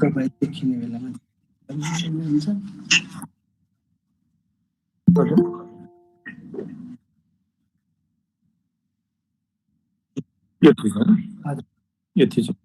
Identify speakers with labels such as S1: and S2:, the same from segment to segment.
S1: तपाईँ देखिने बेलामा हुन्छ
S2: यो ठिक हो यो ठिक छ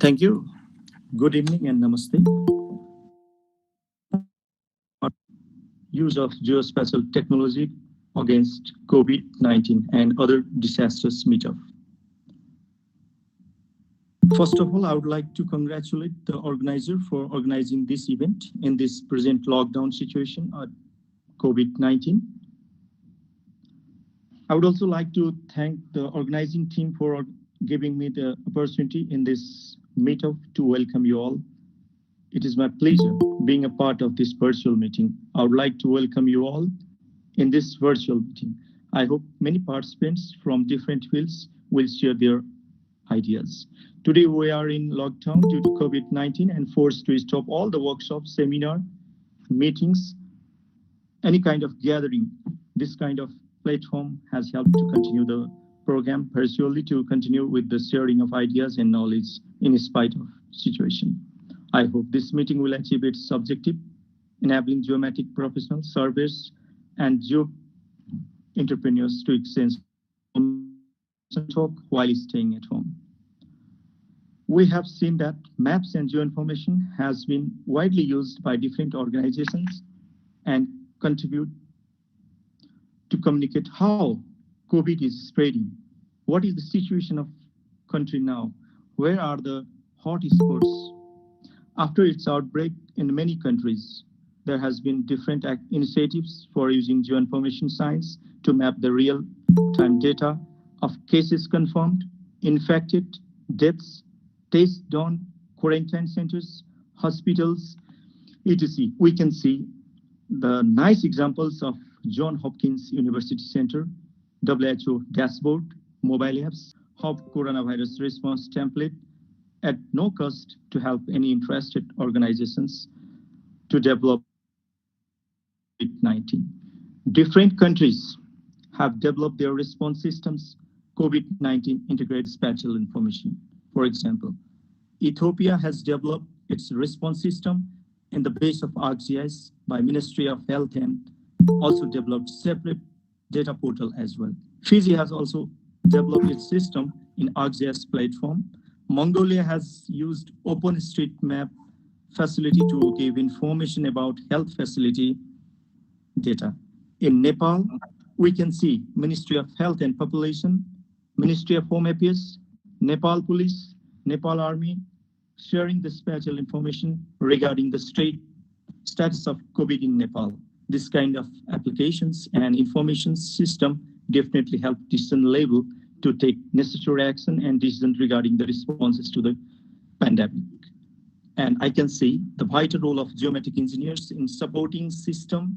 S2: Thank you. Good evening and namaste. Use of geospatial technology against COVID-19 and other disasters meetup. First of all, I would like to congratulate the organizer for organizing this event in this present lockdown situation at COVID-19. I would also like to thank the organizing team for giving me the opportunity in this meetup to welcome you all. It is my pleasure being a part of this virtual meeting. I would like to welcome you all in this virtual meeting. I hope many participants from different fields will share their ideas. Today we are in lockdown due to COVID-19 and forced to stop all the workshops, seminar, meetings, any kind of gathering. This kind of platform has helped to continue the program virtually to continue with the sharing of ideas and knowledge in spite of situation. I hope this meeting will achieve its objective, enabling geomatic professionals, surveyors, and geo entrepreneurs to exchange talk while staying at home. We have seen that maps and geoinformation has been widely used by different organizations and contribute to communicate how COVID is spreading. What is the situation of country now? Where are the hot spots? After its outbreak in many countries, there has been different initiatives for using geoinformation science to map the real-time data of cases confirmed, infected, deaths, tests done, quarantine centers, hospitals, etc. We can see the nice examples of Johns Hopkins University Center, WHO dashboard, mobile apps, Hub coronavirus response template at no cost to help any interested organizations to develop COVID-19. Different countries have developed their response systems, COVID-19 integrated spatial information. For example, Ethiopia has developed its response system in the base of ArcGIS by Ministry of Health and also developed separate data portal as well. Fiji has also developed its system in ArcGIS platform. Mongolia has used OpenStreetMap facility to give information about health facility data. In Nepal, we can see Ministry of Health and Population, Ministry of Home Affairs, Nepal Police, Nepal Army, sharing the spatial information regarding the status of COVID in Nepal. This kind of applications and information system definitely help decision level to take necessary action and decisions regarding the responses to the pandemic. And I can see the vital role of geometric engineers in supporting system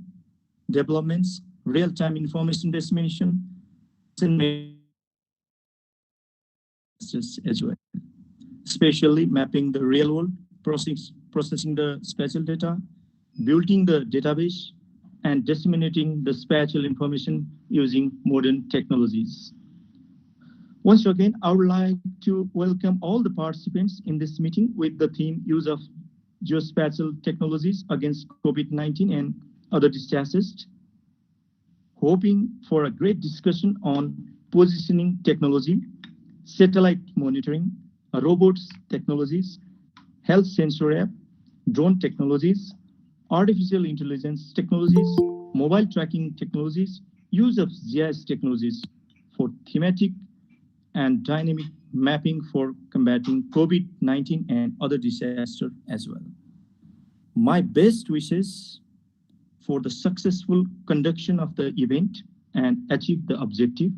S2: developments, real-time information dissemination, as well, especially mapping the real world, processing the spatial data, building the database, and disseminating the spatial information using modern technologies. Once again, I would like to welcome all the participants in this meeting with the theme use of geospatial technologies against COVID-19 and other disasters, hoping for a great discussion on positioning technology, satellite monitoring, robots technologies, health sensor app, drone technologies, artificial intelligence technologies, mobile tracking technologies, use of GIS technologies for thematic and dynamic mapping for combating COVID-19 and other disasters as well. My best wishes for the successful conduction of the event and achieve the objective.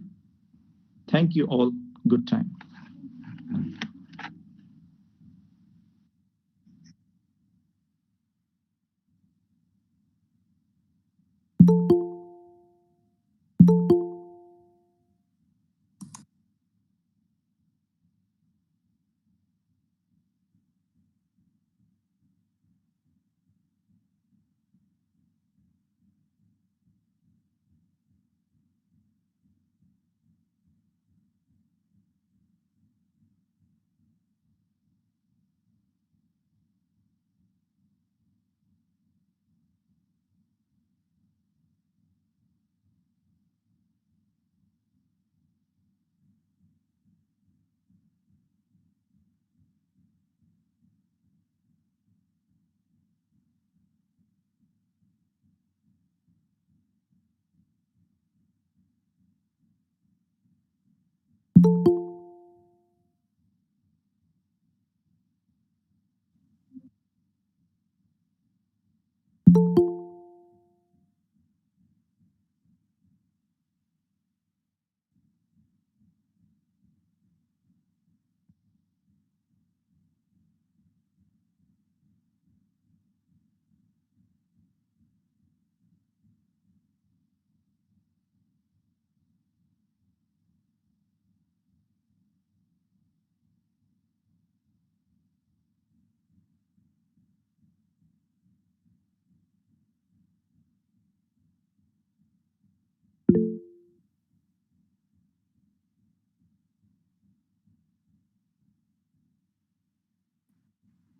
S2: Thank you all. Good time.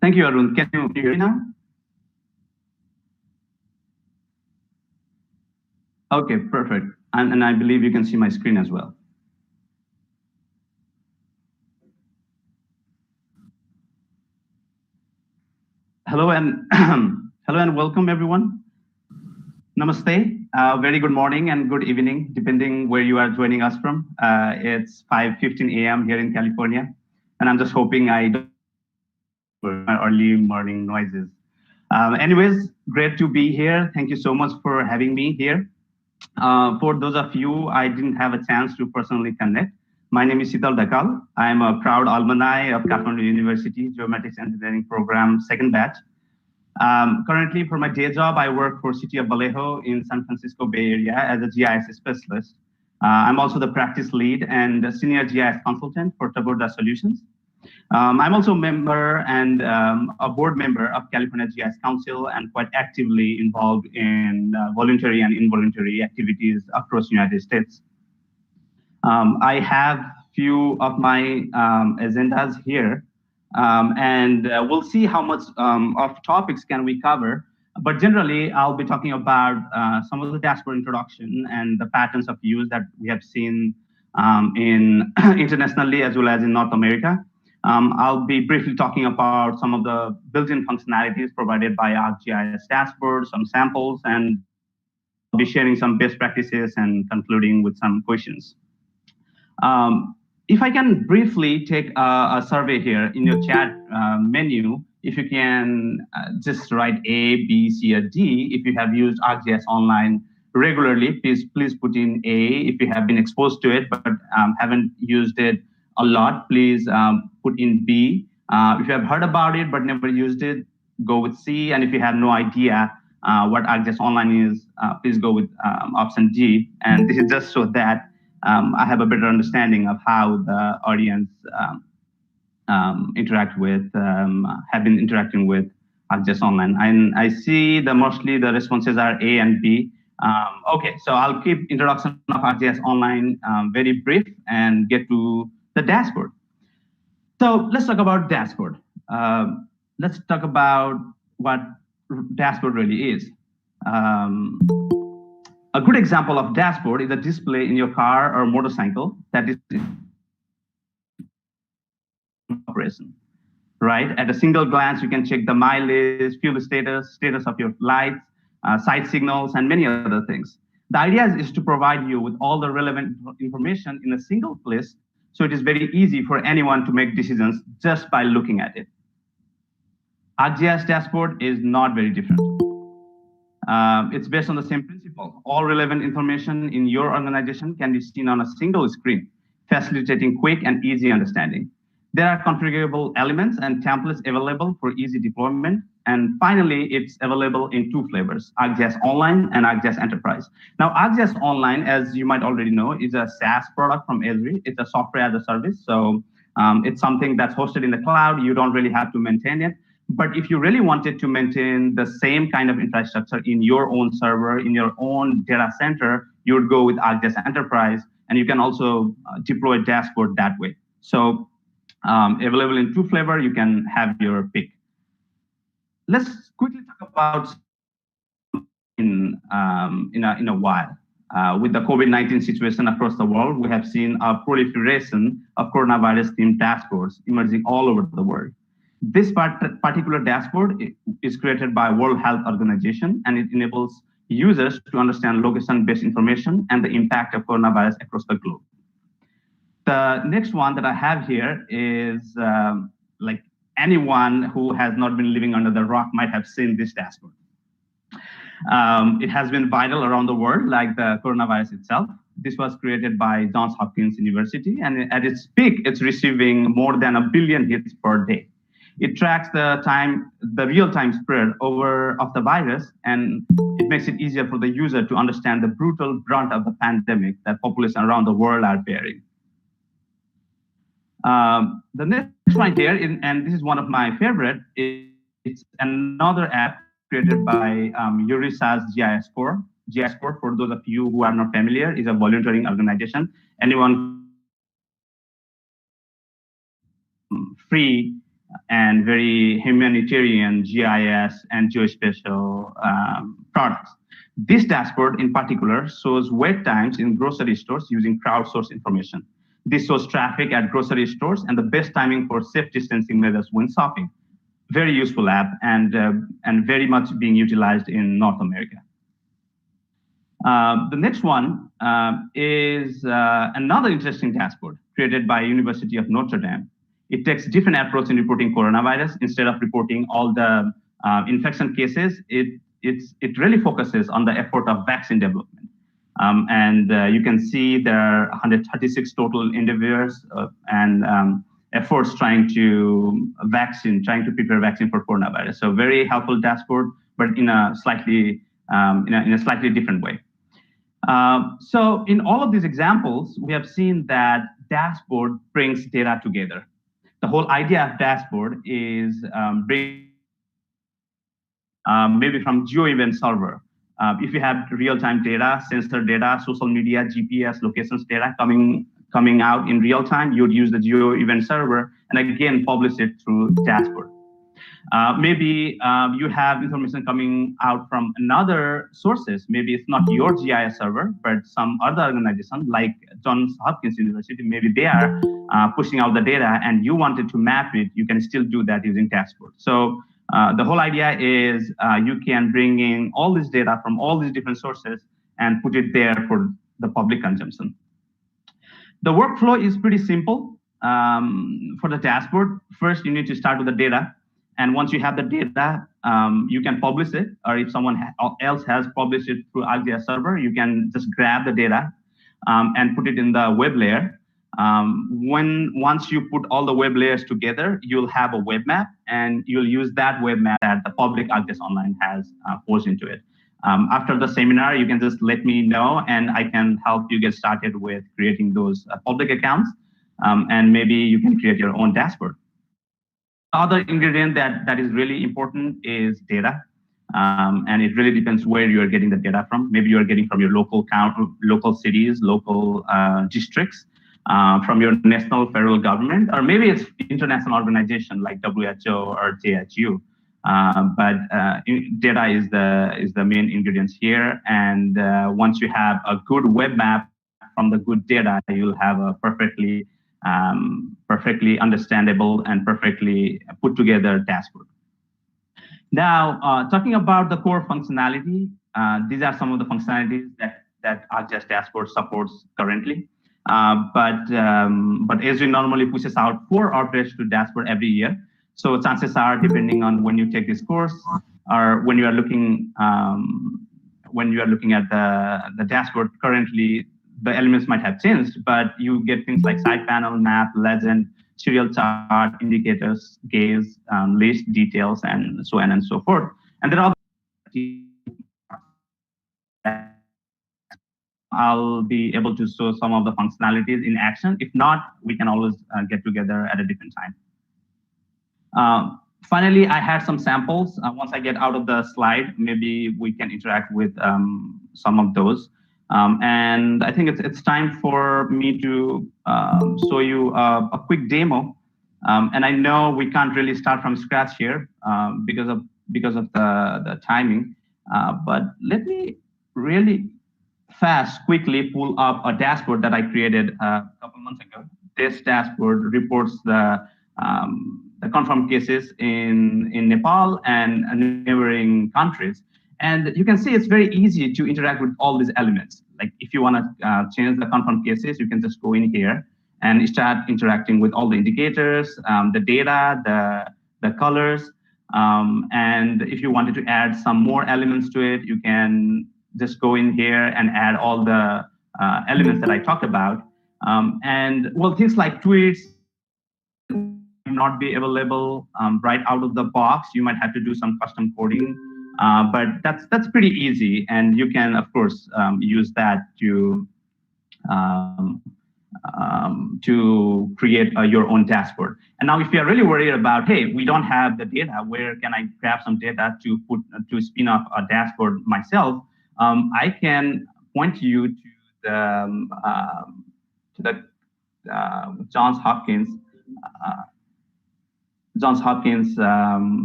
S3: Thank you, Arun. Can you hear me now? Okay, perfect. And I believe you can see my screen as well. Hello and hello and welcome everyone. Namaste. Very good morning and good evening, depending where you are joining us from. It's 5:15 a.m. here in California, and I'm just hoping I don't early morning noises. Anyways, great to be here. Thank you so much for having me here. For those of you I didn't have a chance to personally connect, my name is Suitability Modeling. I am a proud alumni of Kathmandu University Geomatics Engineering Program, second batch. Currently, for my day job, I work for City of Vallejo in San Francisco Bay Area as a GIS specialist. I'm also the practice lead and a senior GIS consultant for Taborda Solutions. I'm also a member and a board member of California GIS Council and quite actively involved in voluntary and involuntary activities across the United States. I have few of my agendas here, and we'll see how much of topics can we cover. But generally, I'll be talking about some of the dashboard introduction and the patterns of use that we have seen in internationally as well as in North America. I'll be briefly talking about some of the built-in functionalities provided by ArcGIS dashboard, some samples, and I'll be sharing some best practices and concluding with some questions. If I can briefly take a survey here in your chat menu, if you can just write A, B, C, or D. If you have used ArcGIS Online regularly, please put in A. If you have been exposed to it but haven't used it a lot, please put in B. If you have heard about it but never used it, go with C. And if you have no idea what ArcGIS Online is, please go with option D. And this is just so that I have a better understanding of how the audience interact with, have been interacting with ArcGIS Online. And I see mostly the responses are A and B. Okay, so I'll keep introduction of ArcGIS Online very brief and get to the dashboard. So let's talk about dashboard. Let's talk about what dashboard really is. A good example of dashboard is a display in your car or motorcycle that is operation, right? At a single glance, you can check the mileage, fuel status of your lights, site signals, and many other things. The idea is to provide you with all the relevant information in a single place, so it is very easy for anyone to make decisions just by looking at it. ArcGIS dashboard is not very different. It's based on the same principle. All relevant information in your organization can be seen on a single screen, facilitating quick and easy understanding. There are configurable elements and templates available for easy deployment. And finally, it's available in two flavors, ArcGIS Online and ArcGIS Enterprise. Now, ArcGIS Online, as you might already know, is a SaaS product from Esri. It's a software as a service. So it's something that's hosted in the cloud. You don't really have to maintain it. But if you really wanted to maintain the same kind of infrastructure in your own server, in your own data center, you would go with ArcGIS Enterprise, and you can also deploy a dashboard that way. So available in two flavor, you can have your pick. Let's quickly talk about in a while. With the COVID-19 situation across the world, we have seen a proliferation of coronavirus-themed dashboards emerging all over the world. This particular dashboard is created by World Health Organization, and it enables users to understand location-based information and the impact of coronavirus across the globe. The next one that I have here is like anyone who has not been living under the rock might have seen this dashboard. It has been viral around the world, like the coronavirus itself. This was created by Johns Hopkins University, and at its peak, it's receiving more than 1 billion hits per day. It tracks the real-time spread of the virus, and it makes it easier for the user to understand the brutal brunt of the pandemic that populations around the world are bearing. The next one here, and this is one of my favorite, it's another app created by Eurisa's GIS Core. Geospatial, for those of you who are not familiar, is a volunteering organization. Anyone free and very humanitarian GIS and geospatial products. This dashboard in particular shows wait times in grocery stores using crowdsourced information. This shows traffic at grocery stores and the best timing for safe distancing measures when shopping. Very useful app and very much being utilized in North America. The next one is another interesting dashboard created by University of Notre Dame. It takes a different approach in reporting coronavirus. Instead of reporting all the infection cases, it really focuses on the effort of vaccine development. You can see there are 136 total endeavors and efforts trying to prepare vaccine for coronavirus. So very helpful dashboard, but in a slightly different way. So in all of these examples, we have seen that dashboard brings data together. The whole idea of dashboard is maybe from geo event server. If you have real-time data, sensor data, social media, GPS, locations data coming out in real time, you would use the geo event server and again publish it through dashboard. Maybe you have information coming out from another sources. Maybe it's not your GIS server, but some other organization like Johns Hopkins University. Maybe they are pushing out the data and you wanted to map it. You can still do that using dashboard. So the whole idea is you can bring in all this data from all these different sources and put it there for the public consumption. The workflow is pretty simple. For the dashboard, first you need to start with the data. And once you have the data, you can publish it, or if someone else has published it through ArcGIS server, you can just grab the data and put it in the web layer. Once you put all the web layers together, you'll have a web map, and you'll use that web map that the public ArcGIS Online has posed into it. After the seminar, you can just let me know, and I can help you get started with creating those public accounts, and maybe you can create your own dashboard. Other ingredient that is really important is data, and it really depends where you are getting the data from. Maybe you are getting from your local cities, local districts, from your national federal government, or maybe it's international organization like WHO or JHU. But data is the main ingredients here, and once you have a good web map from the good data, you'll have a perfectly understandable and perfectly put together dashboard. Now, talking about the core functionality, these are some of the functionalities that ArcGIS dashboard supports currently. But Esri normally pushes out 4 updates to dashboard every year. So chances are, depending on when you take this course or when you are looking at the dashboard currently, the elements might have changed, but you get things like side panel, map, legend, serial chart, indicators, gaze, list, details, and so on and so forth. And there are I'll be able to show some of the functionalities in action. If not, we can always get together at a different time. Finally, I had some samples. Once I get out of the slide, maybe we can interact with some of those. And I think it's time for me to show you a quick demo. And I know we can't really start from scratch here because of the timing. But let me really quickly pull up a dashboard that I created a couple months ago. This dashboard reports the confirmed cases in Nepal and neighboring countries. And you can see it's very easy to interact with all these elements. Like if you want to change the confirmed cases, you can just go in here and start interacting with all the indicators, the data, the colors. And if you wanted to add some more elements to it, you can just go in here and add all the elements that I talked about. And well, things like tweets not be available right out of the box. You might have to do some custom coding. But that's pretty easy, and you can, of course, use that to create your own dashboard. And now, if you are really worried about, hey, we don't have the data, where can I grab some data to spin up a dashboard myself? I can point you to the Johns Hopkins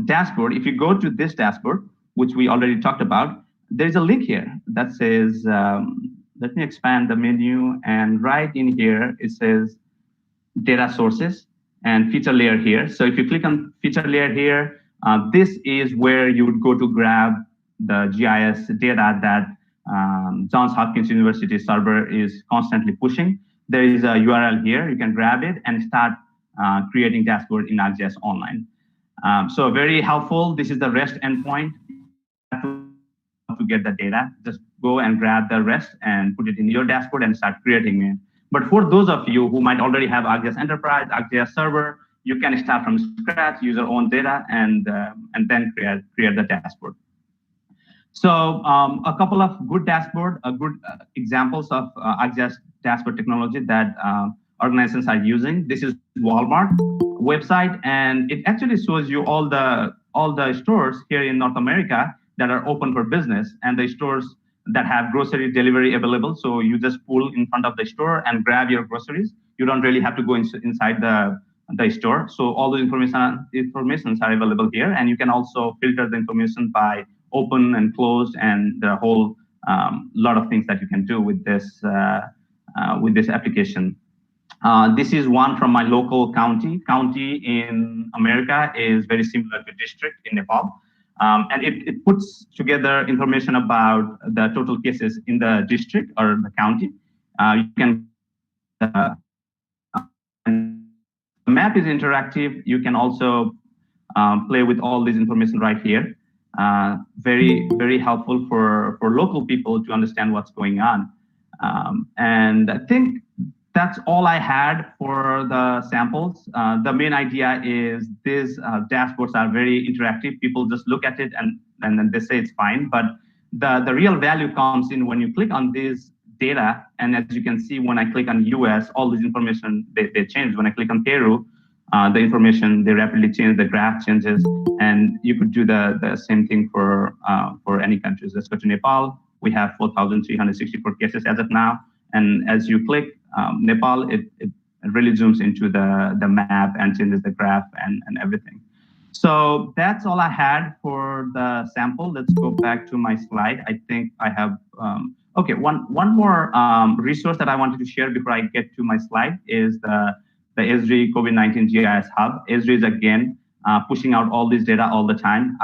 S3: dashboard. If you go to this dashboard, which we already talked about, there's a link here that says, let me expand the menu, and right in here, it says data sources and feature layer here. So if you click on feature layer here, this is where you would go to grab the GIS data that Johns Hopkins University server is constantly pushing. There is a URL here. You can grab it and start creating dashboard in ArcGIS Online. So very helpful. This is the REST endpoint to get the data. Just go and grab the REST and put it in your dashboard and start creating it. But for those of you who might already have ArcGIS Enterprise, ArcGIS Server, you can start from scratch, use your own data, and then create the dashboard. So a couple of good examples of ArcGIS dashboard technology that organizations are using. This is Walmart website, and it actually shows you all the stores here in North America that are open for business, and the stores that have grocery delivery available. So you just pull in front of the store and grab your groceries. You don't really have to go inside the store. So all the informations are available here, and you can also filter the information by open and closed, and the whole lot of things that you can do with this application. This is one from my local county. County in America is very similar to district in Nepal. And it puts together information about the total cases in the district or the county. You can, the map is interactive. You can also play with all this information right here. Very, very helpful for local people to understand what's going on. And I think that's all I had for the samples. The main idea is these dashboards are very interactive. People just look at it and then they say it's fine. But the real value comes in when you click on this data. And as you can see, when I click on US, all this information, they change. When I click on Peru, the information, they rapidly change, the graph changes. And you could do the same thing for any countries. Let's go to Nepal. We have 4,364 cases as of now. And as you click Nepal, it really zooms into the map and changes the graph and everything. So that's all I had for the sample. Let's go back to my slide. I think I have, okay, one more resource that I wanted to share before I get to my slide is the Esri COVID-19 GIS Hub. Esri is again pushing out all this data all the time.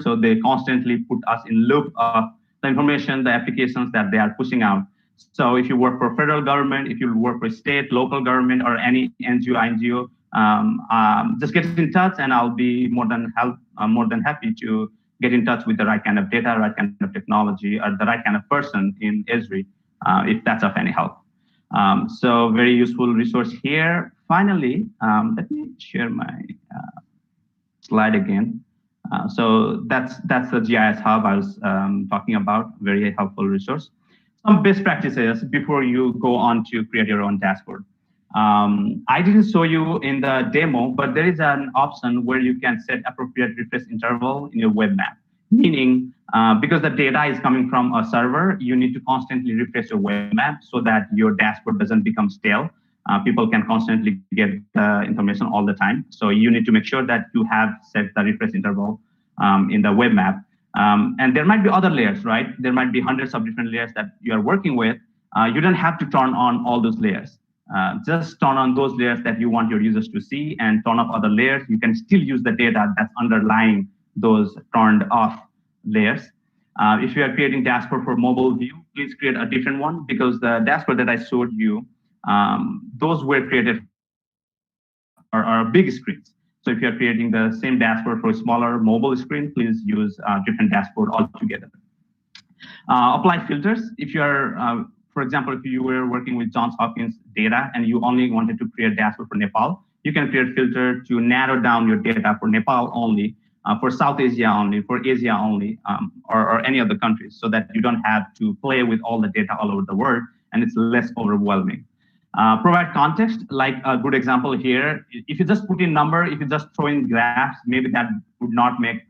S3: So they constantly put us in loop of the information, the applications that they are pushing out. So if you work for federal government, if you work for state, local government, or any NGO, just get in touch, and I'll be more than happy to get in touch with the right kind of data, right kind of technology, or the right kind of person in Esri, if that's of any help. So very useful resource here. Finally, let me share my slide again. So that's the GIS Hub I was talking about, very helpful resource. Some best practices before you go on to create your own dashboard. I didn't show you in the demo, but there is an option where you can set appropriate refresh interval in your web map. Meaning, because the data is coming from a server, you need to constantly refresh your web map so that your dashboard doesn't become stale. People can constantly get the information all the time. So you need to make sure that you have set the refresh interval in the web map. And there might be other layers, right? There might be hundreds of different layers that you are working with. You don't have to turn on all those layers. Just turn on those layers that you want your users to see and turn off other layers. You can still use the data that's underlying those turned off layers. If you are creating dashboard for mobile view, please create a different one, because the dashboard that I showed you, those were created are big screens. So if you're creating the same dashboard for a smaller mobile screen, please use a different dashboard altogether. Apply filters. If you're, for example, if you were working with Johns Hopkins data and you only wanted to create a dashboard for Nepal, you can create a filter to narrow down your data for Nepal only, for South Asia only, for Asia only, or any other countries, so that you don't have to play with all the data all over the world and it's less overwhelming. Provide context, like a good example here. If you just put in number, if you just throw in graphs, maybe that would not make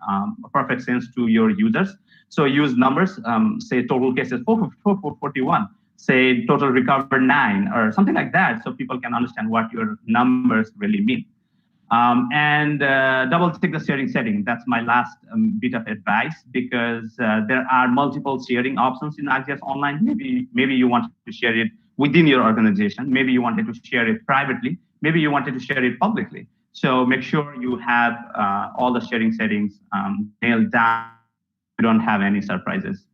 S3: perfect sense to your users. So use numbers, say total cases 41, say total recovered 9, or something like that, so people can understand what your numbers really mean. And double check the sharing setting. That's my last bit of advice, because there are multiple sharing options in ArcGIS Online. Maybe you want to share it within your organization. Maybe you wanted to share it privately. Maybe you wanted to share it publicly. So make sure you have all the sharing settings nailed down. You don't have any surprises.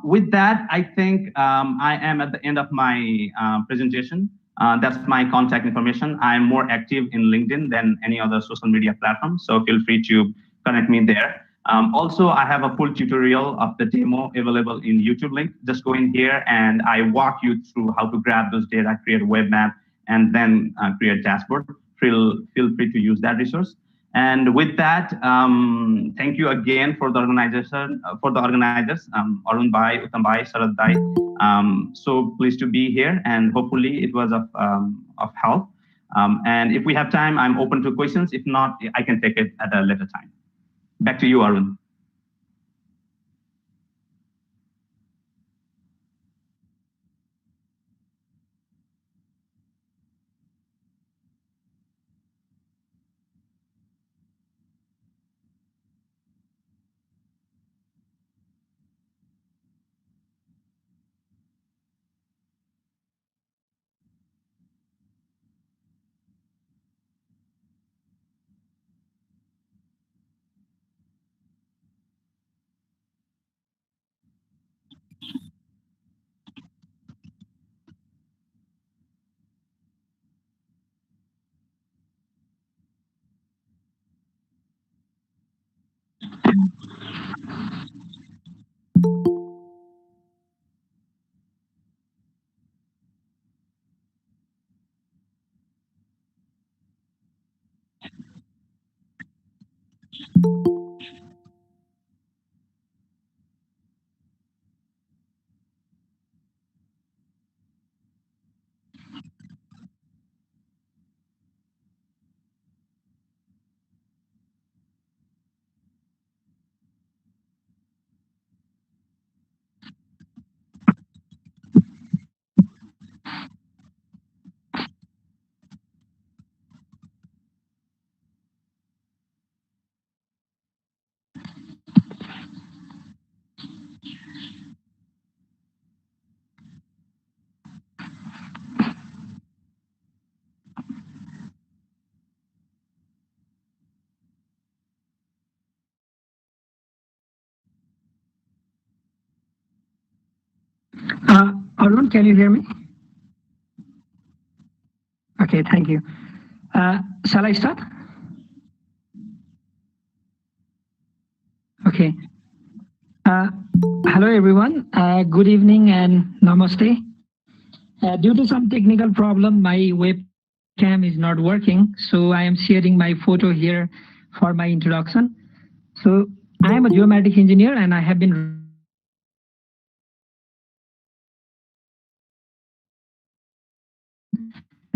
S3: With that, I think I am at the end of my presentation. That's my contact information. I'm more active in LinkedIn than any other social media platform, so feel free to connect me there. Also, I have a full tutorial of the demo available in YouTube link. Just go in here and I walk you through how to grab those data, create a web map, and then create a dashboard. Feel free to use that resource. And with that, thank you again for the organization, Arun Bhai, Uttam Bhai, Sharad Bhai. So pleased to be here, and hopefully it was of help. And if we have time, I'm open to questions. If not, I can take it at a later time. Back to you, Arun.
S1: Arun, can you hear me? Okay, thank you. Shall I start? Okay. Hello, everyone. Good evening and namaste. Due to some technical problem, my webcam is not working, so I am sharing my photo here for my introduction. So I am a geomatics engineer, and I have been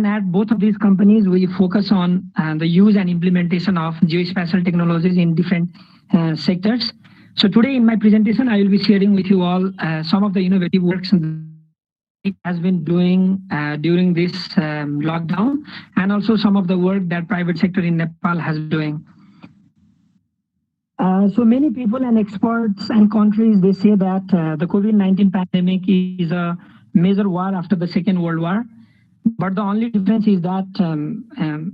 S1: at both of these companies. We focus on the use and implementation of geospatial technologies in different sectors. So today in my presentation, I will be sharing with you all some of the innovative works it has been doing during this lockdown, and also some of the work that private sector in Nepal has been doing. So many people and experts and countries, they say that the COVID-19 pandemic is a major war after the Second World War. But the only difference is that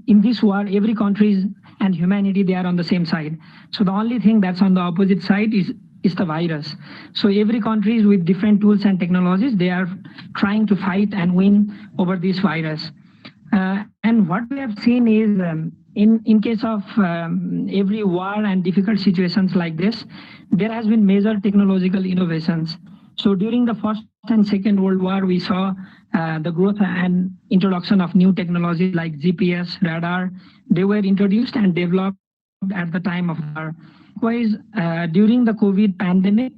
S1: in this war, every country and humanity, they are on the same side. So the only thing that's on the opposite side is the virus. So every country with different tools and technologies, they are trying to fight and win over this virus. And what we have seen is in case of every war and difficult situations like this, there has been major technological innovations. So during the First and Second World War, we saw the growth and introduction of new technologies like GPS, radar. They were introduced and developed at the time of war. Likewise, during the COVID pandemic,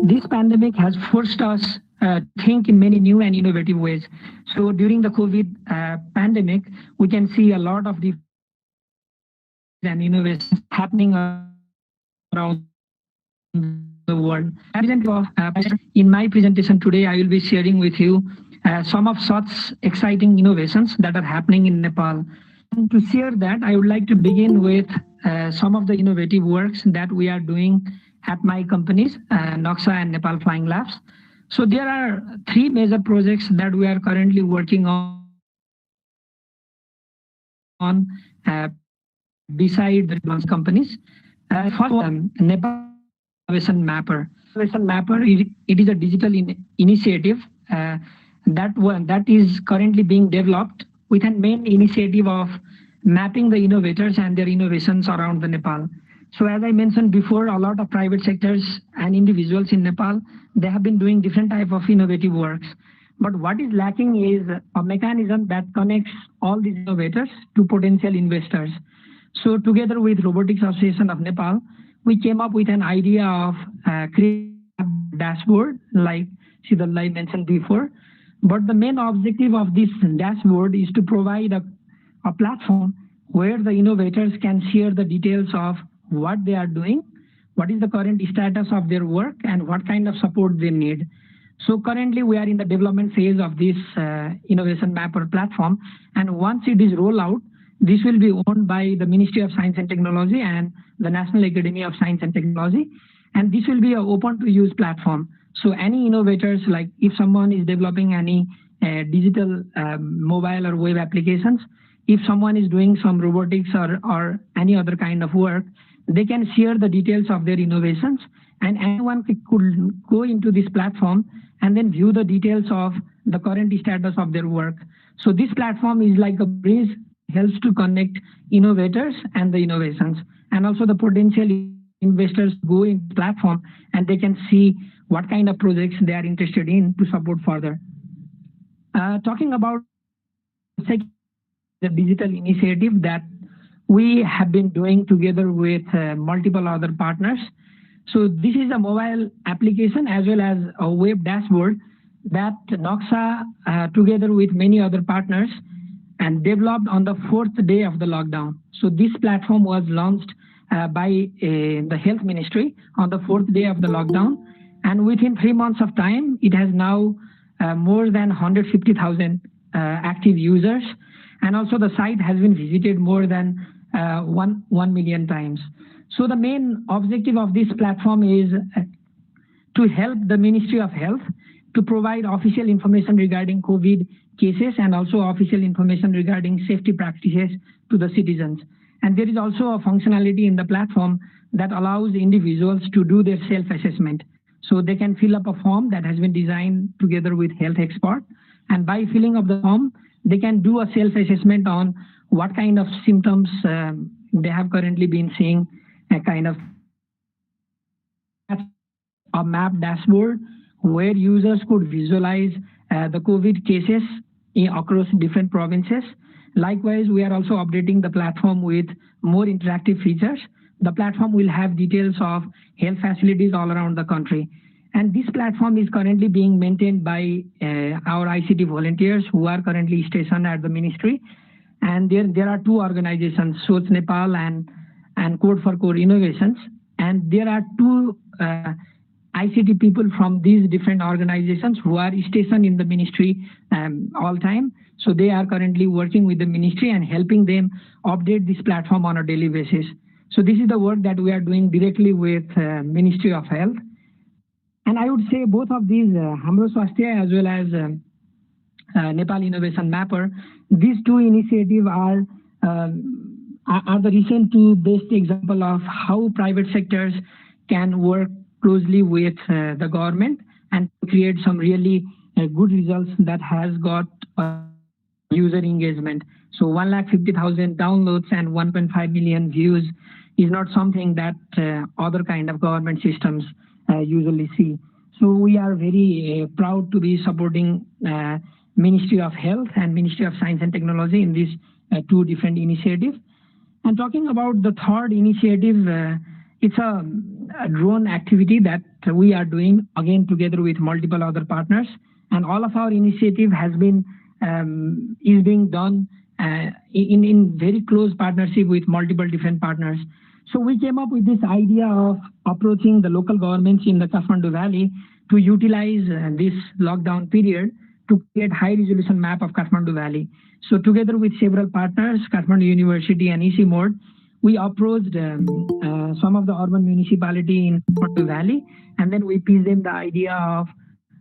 S1: this pandemic has forced us think in many new and innovative ways. So during the COVID pandemic, we can see a lot of different and innovations happening around the world. In my presentation today, I will be sharing with you some of such exciting innovations that are happening in Nepal. And to share that, I would like to begin with some of the innovative works that we are doing at my companies, NAXA and Nepal Flying Labs. So there are three major projects that we are currently working on beside the companies. First one, Nepal Innovation Mapper. Innovation Mapper, it is a digital initiative that is currently being developed with a main initiative of mapping the innovators and their innovations around the Nepal. So as I mentioned before, a lot of private sectors and individuals in Nepal, they have been doing different type of innovative works. But what is lacking is a mechanism that connects all these innovators to potential investors. So together with Robotics Association of Nepal, we came up with an idea of creating a dashboard like Sidallai mentioned before. But the main objective of this dashboard is to provide a platform where the innovators can share the details of what they are doing, what is the current status of their work, and what kind of support they need. So currently we are in the development phase of this Innovation Mapper platform. And once it is rolled out, this will be owned by the Ministry of Science and Technology and the National Academy of Science and Technology. And this will be an open to use platform. So any innovators, like if someone is developing any digital mobile or web applications, if someone is doing some robotics or any other kind of work, they can share the details of their innovations, and anyone could go into this platform and then view the details of the current status of their work. So this platform is like a bridge, helps to connect innovators and the innovations, and also the potential investors go in the platform and they can see what kind of projects they are interested in to support further. Talking about the digital initiative that we have been doing together with multiple other partners. So this is a mobile application as well as a web dashboard that NAXA together with many other partners and developed on the 4th day of the lockdown. So this platform was launched by the Health Ministry on the 4th day of the lockdown. And within 3 months of time, it has now more than 150,000 active users. And also the site has been visited more than 1 million times. So the main objective of this platform is to help the Ministry of Health to provide official information regarding COVID cases and also official information regarding safety practices to the citizens. And there is also a functionality in the platform that allows individuals to do their self-assessment. So they can fill up a form that has been designed together with health expert. And by filling up the form, they can do a self-assessment on what kind of symptoms they have currently been seeing, a kind of a map dashboard where users could visualize the COVID cases across different provinces. Likewise, we are also updating the platform with more interactive features. The platform will have details of health facilities all around the country. And this platform is currently being maintained by our ICT volunteers who are currently stationed at the ministry. And there are two organizations, Soch Nepal and Code for Core Innovations. And there are two ICT people from these different organizations who are stationed in the ministry all time. So they are currently working with the ministry and helping them update this platform on a daily basis. So this is the work that we are doing directly with Ministry of Health. And I would say both of these, Hamro Swasthya as well as Nepal Innovation Mapper, these two initiatives are the recent two best example of how private sectors can work closely with the government and create some really good results that has got user engagement. So 150,000 downloads and 1.5 million views is not something that other kind of government systems usually see. So we are very proud to be supporting Ministry of Health and Ministry of Science and Technology in these two different initiatives. And talking about the third initiative, it's a drone activity that we are doing, again, together with multiple other partners. And all of our initiative has been, is being done in very close partnership with multiple different partners. So we came up with this idea of approaching the local governments in the Kathmandu Valley to utilize this lockdown period to create high resolution map of Kathmandu Valley. So together with several partners, Kathmandu University and EC Mode, we approached some of the urban municipality in Kathmandu Valley, and then we pitched them the idea of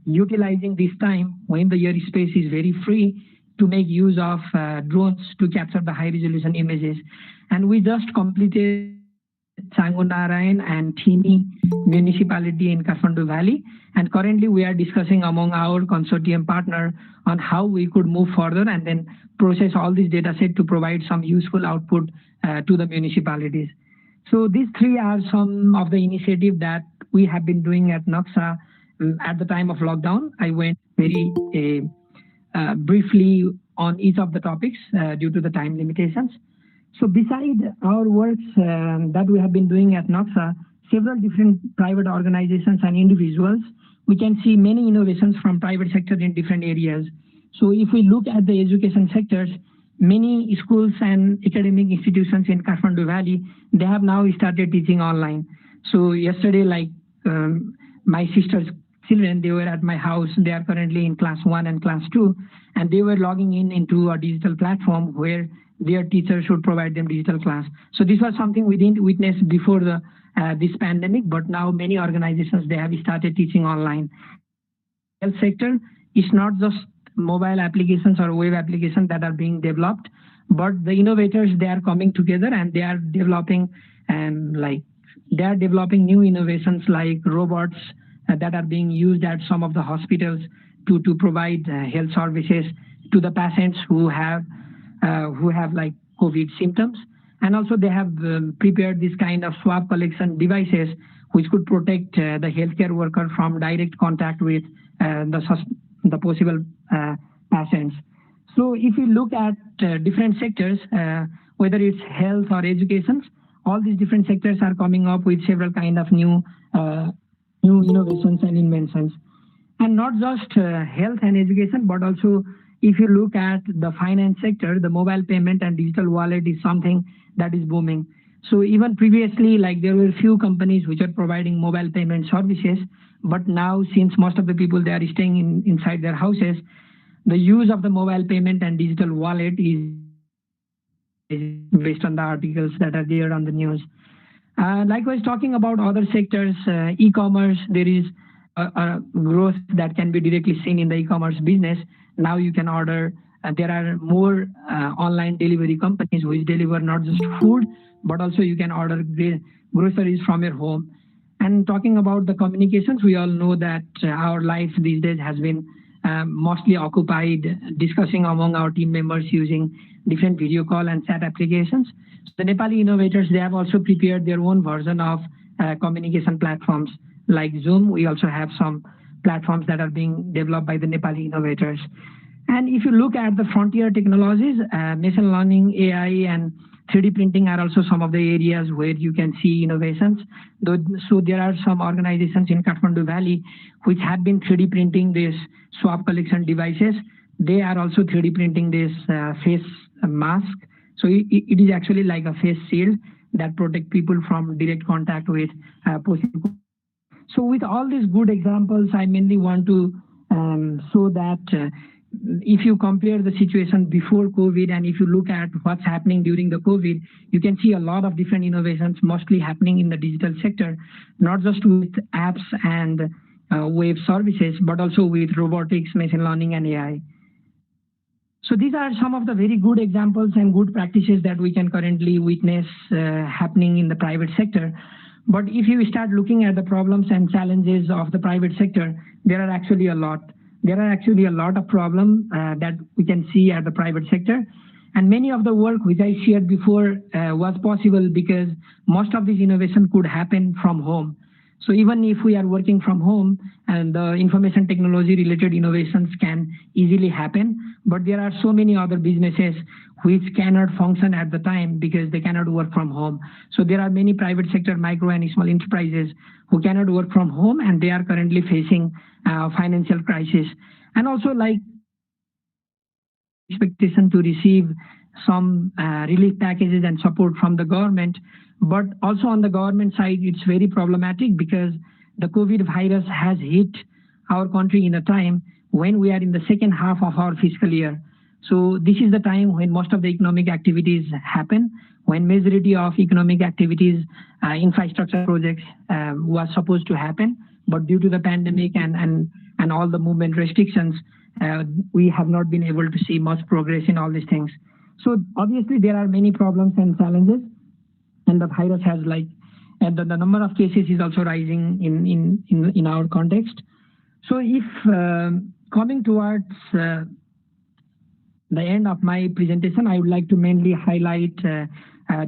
S1: utilizing this time when the airspace is very free to make use of drones to capture the high resolution images. And we just completed Sangonarayan and Thini municipality in Kathmandu Valley, and currently we are discussing among our consortium partner on how we could move further and then process all this data set to provide some useful output to the municipalities. So these three are some of the initiatives that we have been doing at NAXA at the time of lockdown. I went very briefly on each of the topics due to the time limitations. So beside our works that we have been doing at NAXA, several different private organizations and individuals, we can see many innovations from private sector in different areas. So if we look at the education sectors, many schools and academic institutions in Kathmandu Valley, they have now started teaching online. So yesterday, like my sister's children, they were at my house. They are currently in class 1 and class 2, and they were logging in into a digital platform where their teachers should provide them digital class. So this was something we didn't witness before the this pandemic, but now many organizations, they have started teaching online. Health sector is not just mobile applications or web applications that are being developed, but the innovators, they are coming together and they are developing new innovations like robots that are being used at some of the hospitals to provide health services to the patients who have like COVID symptoms. And also they have prepared this kind of swab collection devices which could protect the healthcare worker from direct contact with the possible patients. So if you look at different sectors, whether it's health or education, all these different sectors are coming up with several kind of new innovations and inventions. And not just health and education, but also if you look at the finance sector, the mobile payment and digital wallet is something that is booming. So even previously, like there were few companies which are providing mobile payment services, but now since most of the people, they are staying inside their houses, the use of the mobile payment and digital wallet is based on the articles that are there on the news. Likewise, talking about other sectors, e-commerce, there is a growth that can be directly seen in the e-commerce business. Now you can order, there are more online delivery companies which deliver not just food, but also you can order groceries from your home. And talking about the communications, we all know that our life these days has been mostly occupied discussing among our team members using different video call and chat applications. So the Nepali innovators, they have also prepared their own version of communication platforms like Zoom. We also have some platforms that are being developed by the Nepali innovators. And if you look at the frontier technologies, machine learning, AI, and 3D printing are also some of the areas where you can see innovations. So there are some organizations in Kathmandu Valley which have been 3D printing these swab collection devices. They are also 3D printing this face mask. So it is actually like a face shield that protect people from direct contact with possible. So with all these good examples, I mainly want to show that if you compare the situation before COVID and if you look at what's happening during the COVID, you can see a lot of different innovations mostly happening in the digital sector, not just with apps and web services, but also with robotics, machine learning, and AI. So these are some of the very good examples and good practices that we can currently witness happening in the private sector. But if you start looking at the problems and challenges of the private sector, there are actually a lot. There are actually a lot of problems that we can see at the private sector. And many of the work which I shared before was possible because most of this innovation could happen from home. So even if we are working from home and the information technology related innovations can easily happen, but there are so many other businesses which cannot function at the time because they cannot work from home. So there are many private sector micro and small enterprises who cannot work from home, and they are currently facing financial crisis. And also, like, expectation to receive some relief packages and support from the government. But also on the government side, it's very problematic because the COVID virus has hit our country in a time when we are in the second half of our fiscal year. So this is the time when most of the economic activities happen, when majority of economic activities, infrastructure projects was supposed to happen, but due to the pandemic and all the movement restrictions, we have not been able to see much progress in all these things. So obviously there are many problems and challenges, and the virus has and the number of cases is also rising in our context. So if coming towards the end of my presentation, I would like to mainly highlight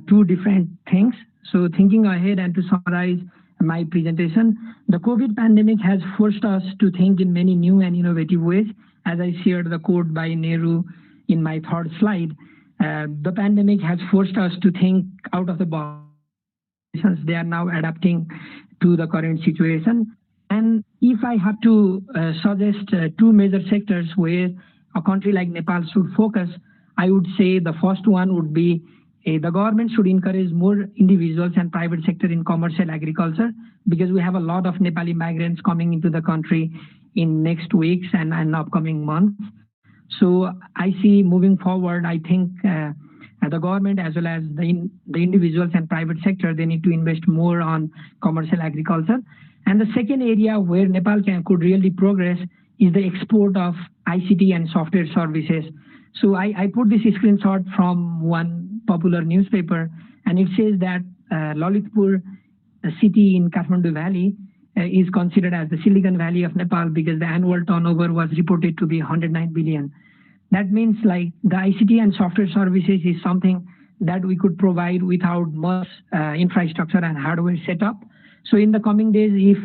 S1: two different things. So thinking ahead and to summarize my presentation, the COVID pandemic has forced us to think in many new and innovative ways. As I shared the quote by Nehru in my third slide, the pandemic has forced us to think out of the box. They are now adapting to the current situation. And if I have to suggest two major sectors where a country like Nepal should focus, I would say the first one would be the government should encourage more individuals and private sector in commercial agriculture, because we have a lot of Nepali migrants coming into the country in next weeks and upcoming months. So I see moving forward, I think the government as well as the individuals and private sector, they need to invest more on commercial agriculture. And the second area where Nepal could really progress is the export of ICT and software services. So I put this screenshot from one popular newspaper, and it says that Lalitpur, a city in Kathmandu Valley, is considered as the Silicon Valley of Nepal because the annual turnover was reported to be 109 billion. That means like the ICT and software services is something that we could provide without much infrastructure and hardware setup. So in the coming days, if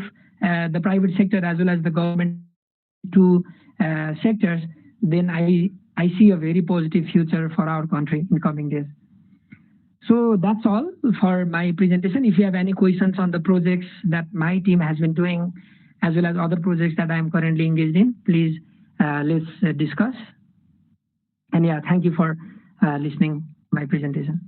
S1: the private sector as well as the government two sectors, then I see a very positive future for our country in coming days. So that's all for my presentation. If you have any questions on the projects that my team has been doing, as well as other projects that I am currently engaged in, please let's discuss. And yeah, thank you for listening to my presentation.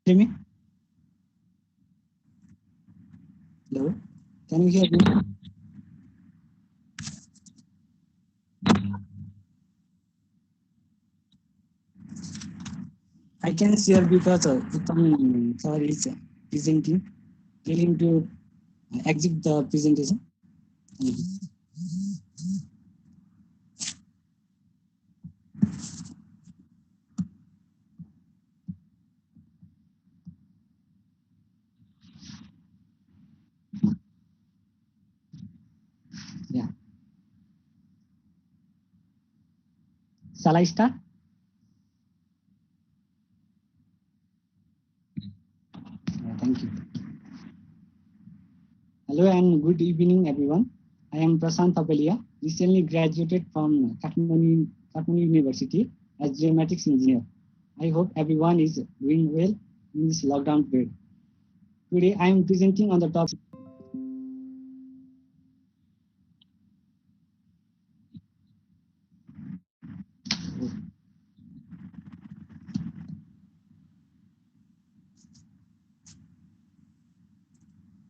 S4: Hear me? Hello? Can you hear me? I can share because Uttam sir is presenting. Tell him to exit the presentation. Thank you. Yeah. Shall I start? Yeah, thank you. Hello and good evening, everyone. I am Prashant Tapalia, recently graduated from Kathmandu University as geomatics engineer. I hope everyone is doing well in this lockdown period. Today, I am presenting on the topic.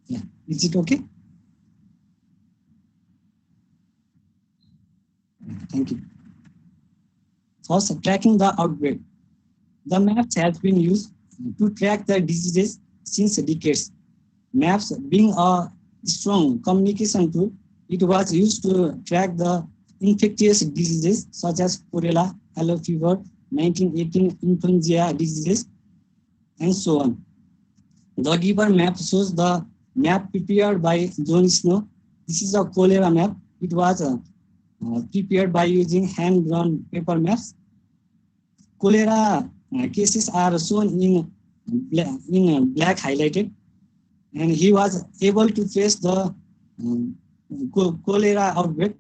S4: Yeah, is it okay? Thank you. First, tracking the outbreak. The maps has been used to track the diseases since decades. Maps being a strong communication tool, it was used to track the infectious diseases such as cholera, yellow fever, 1918 influenza diseases, and so on. The given map shows the map prepared by John Snow. This is a cholera map. It was prepared by using hand-drawn paper maps. Cholera cases are shown in black highlighted, and he was able to trace the cholera outbreak.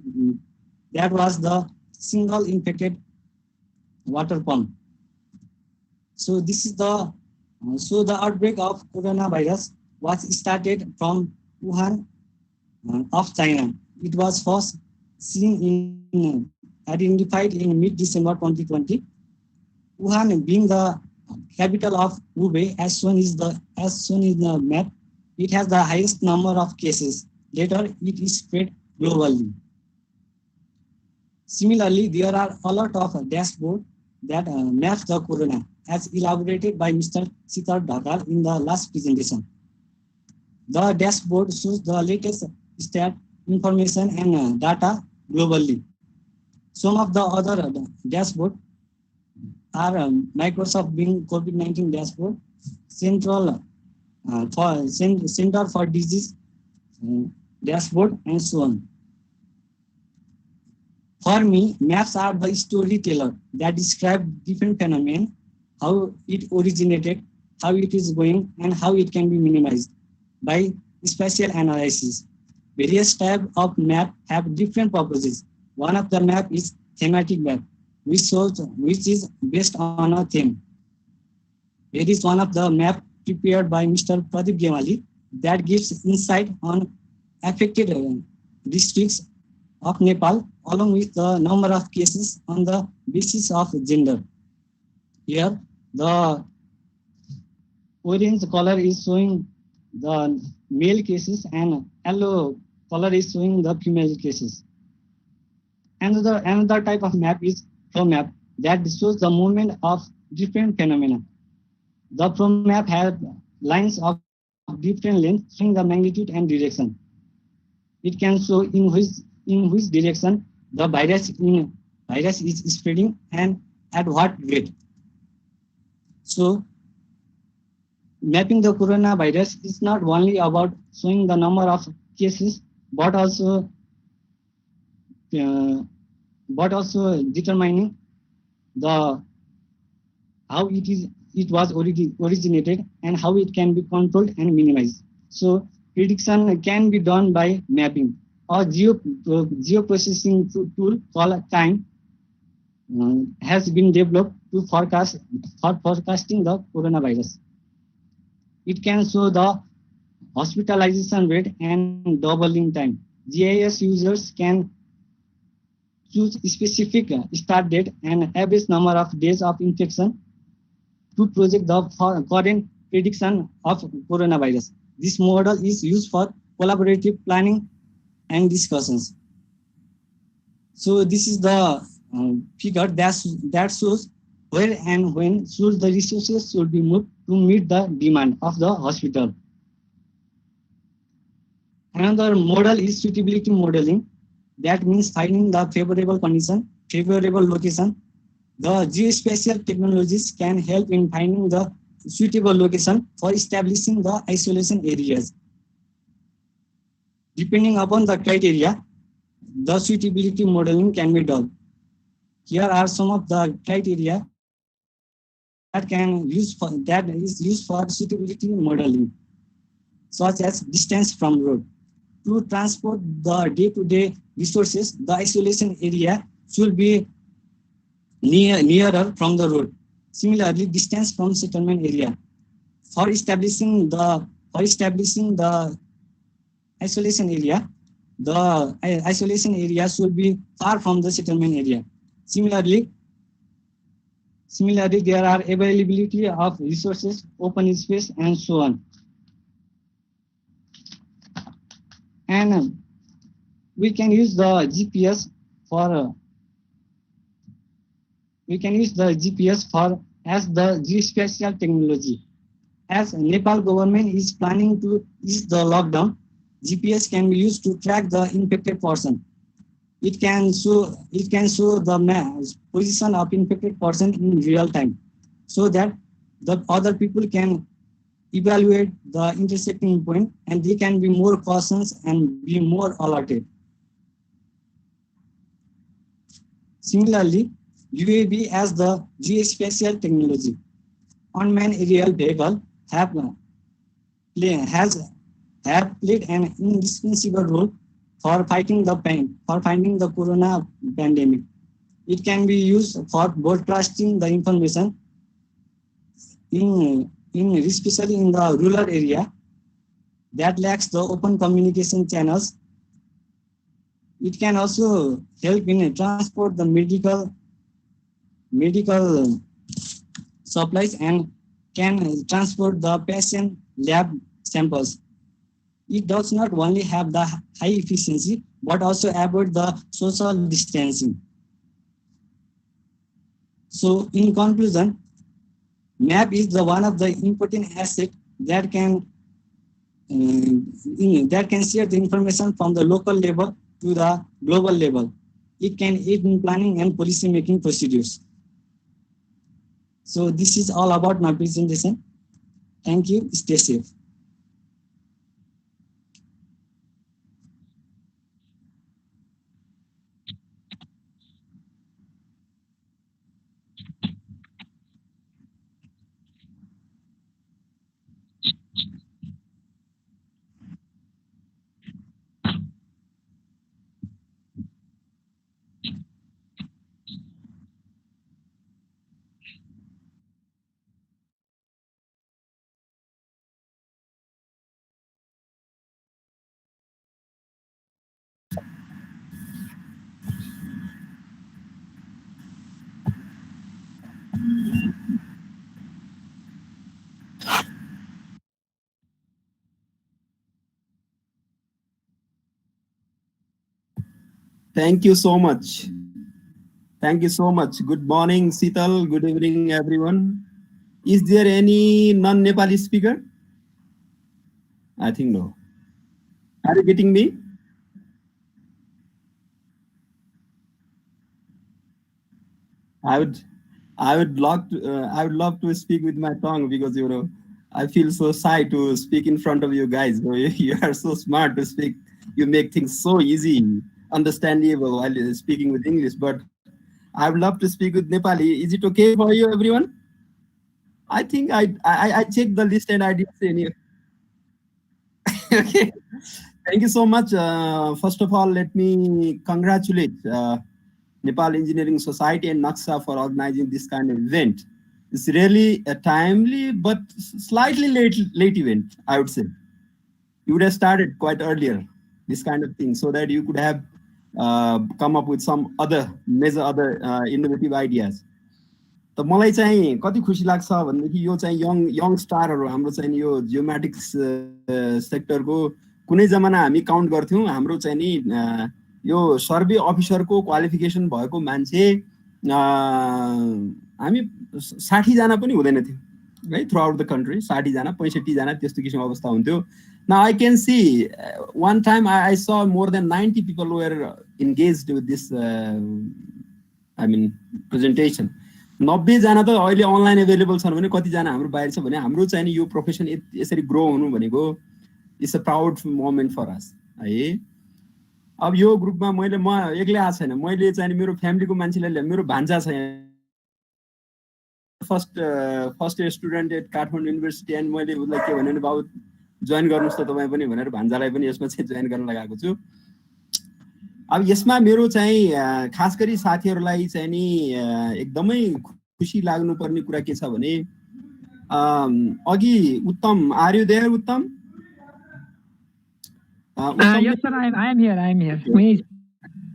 S4: That was the single infected water pump. So this is the the outbreak of coronavirus was started from Wuhan of China. It was first seen identified in mid-December 2020. Wuhan being the capital of Hubei, as shown in the map, it has the highest number of cases. Later, it is spread globally. Similarly, there are a lot of dashboards that maps the corona, as elaborated by Mr. Sitar Dhakal in the last presentation. The dashboard shows the latest stat information and data globally. Some of the other dashboards are Microsoft Bing COVID-19 dashboard, Center for Disease dashboard, and so on. For me, maps are the storyteller that describe different phenomena, how it originated, how it is going, and how it can be minimized by spatial analysis. Various types of map have different purposes. One of the map is thematic map, which is based on a theme. There is one of the map prepared by Mr. Pradeep Gemali that gives insight on affected districts of Nepal, along with the number of cases on the basis of gender. Here, the orange color is showing the male cases and yellow color is showing the female cases. Another type of map is flow map that shows the movement of different phenomena. The flow map has lines of different lengths showing the magnitude and direction. It can show in which direction the virus is spreading and at what rate. So, mapping the coronavirus is not only about showing the number of cases, but also determining the how it was originated and how it can be controlled and minimized. So prediction can be done by mapping. A geoprocessing tool called Time has been developed to forecasting the coronavirus. It can show the hospitalization rate and doubling time. GIS users can choose specific start date and average number of days of infection to project the current prediction of coronavirus. This model is used for collaborative planning and discussions. So this is the figure that shows where and when should the resources should be moved to meet the demand of the hospital. Another model is suitability modeling. That means finding the favorable condition, favorable location. The geospatial technologies can help in finding the suitable location for establishing the isolation areas. Depending upon the criteria, the suitability modeling can be done. Here are some of the criteria that is used for suitability modeling, such as distance from road. To transport the day-to-day resources, the isolation area should be nearer from the road. Similarly, distance from settlement area. For establishing the isolation area, the isolation area should be far from the settlement area. Similarly, there are availability of resources, open space, and so on. And we can use the GPS as the geospatial technology. As Nepal government is planning to ease the lockdown, GPS can be used to track the infected person. It can show the position of infected person in real time, so that the other people can evaluate the intersecting point and they can be more cautious and be more alerted. Similarly, UAV as the geospatial technology. Unmanned aerial vehicle have played an indispensable role for fighting the corona pandemic. It can be used for broadcasting the information especially in the rural area that lacks the open communication channels. It can also help in transport the medical supplies and can transport the patient lab samples. It does not only have the high efficiency, but also avoid the social distancing. So in conclusion, map is the one of the important assets that can share the information from the local level to the global level. It can aid in planning and policy making procedures. So this is all about my presentation. Thank you. Stay safe.
S5: Thank you so much. Thank you so much. Good morning, Sital. Good evening, everyone. Is there any non-Nepali speaker? I think no. Are you getting me? I would love to speak with my tongue because I feel so shy to speak in front of you guys. You are so smart to speak. You make things so easy, understandable while speaking with English. But I would love to speak with Nepali. Is it okay for you, everyone? I think I checked the list and I didn't see any. Okay. Thank you so much. First of all, let me congratulate Nepal Engineering Society and NAXA for organizing this kind of event. It's really a timely but slightly late event, I would say. You would have started quite earlier, this kind of thing, so that you could have come up with some other innovative ideas. त मलाई चाहिँ कति खुसी लाग्छ भन्देखि यो चाहिँ young स्टारहरु हाम्रो चाहिँ यो geomatics सेक्टरको कुनै जमाना हामी काउन्ट गर्थ्यौं हाम्रो चाहिँ नि यो सर्वे अफिसरको क्वालिफिकेसन भएको मान्छे हामी 60 जना पनि हुँदैन थियो है थ्रु आउट द कन्ट्री 60 जना 65 जना त्यस्तो किसिमको अवस्था हुन्थ्यो Now I can see one time I saw more than 90 people were engaged with this presentation 90 जना त अहिले अनलाइन अवेलेबल छन् भने कति जना हाम्रो बाहिर छ भने हाम्रो चाहिँ यो प्रोफेसन यसरी ग्रो हुनु भनेको it's a proud moment for us है अब यो ग्रुपमा म एक्लै आएको छैन मैले चाहिँ मेरो फ्यामिलीको मान्छेलाई मेरो भान्जा छ first year student at Kathmandu university and मैले उसलाई के भने बाबु जोइन गर्नुस् त तपाईँ पनि भनेर भान्जालाई पनि यसमा चाहिँ जोइन गर्न लगाएको छु अब यसमा मेरो चाहिँ खास गरी साथीहरूलाई चाहिँ नि एकदमै खुसी लाग्नुपर्ने कुरा के छ भने अघि उत्तम आर यु देयर उत्तम
S1: Yes sir, I am here. Please.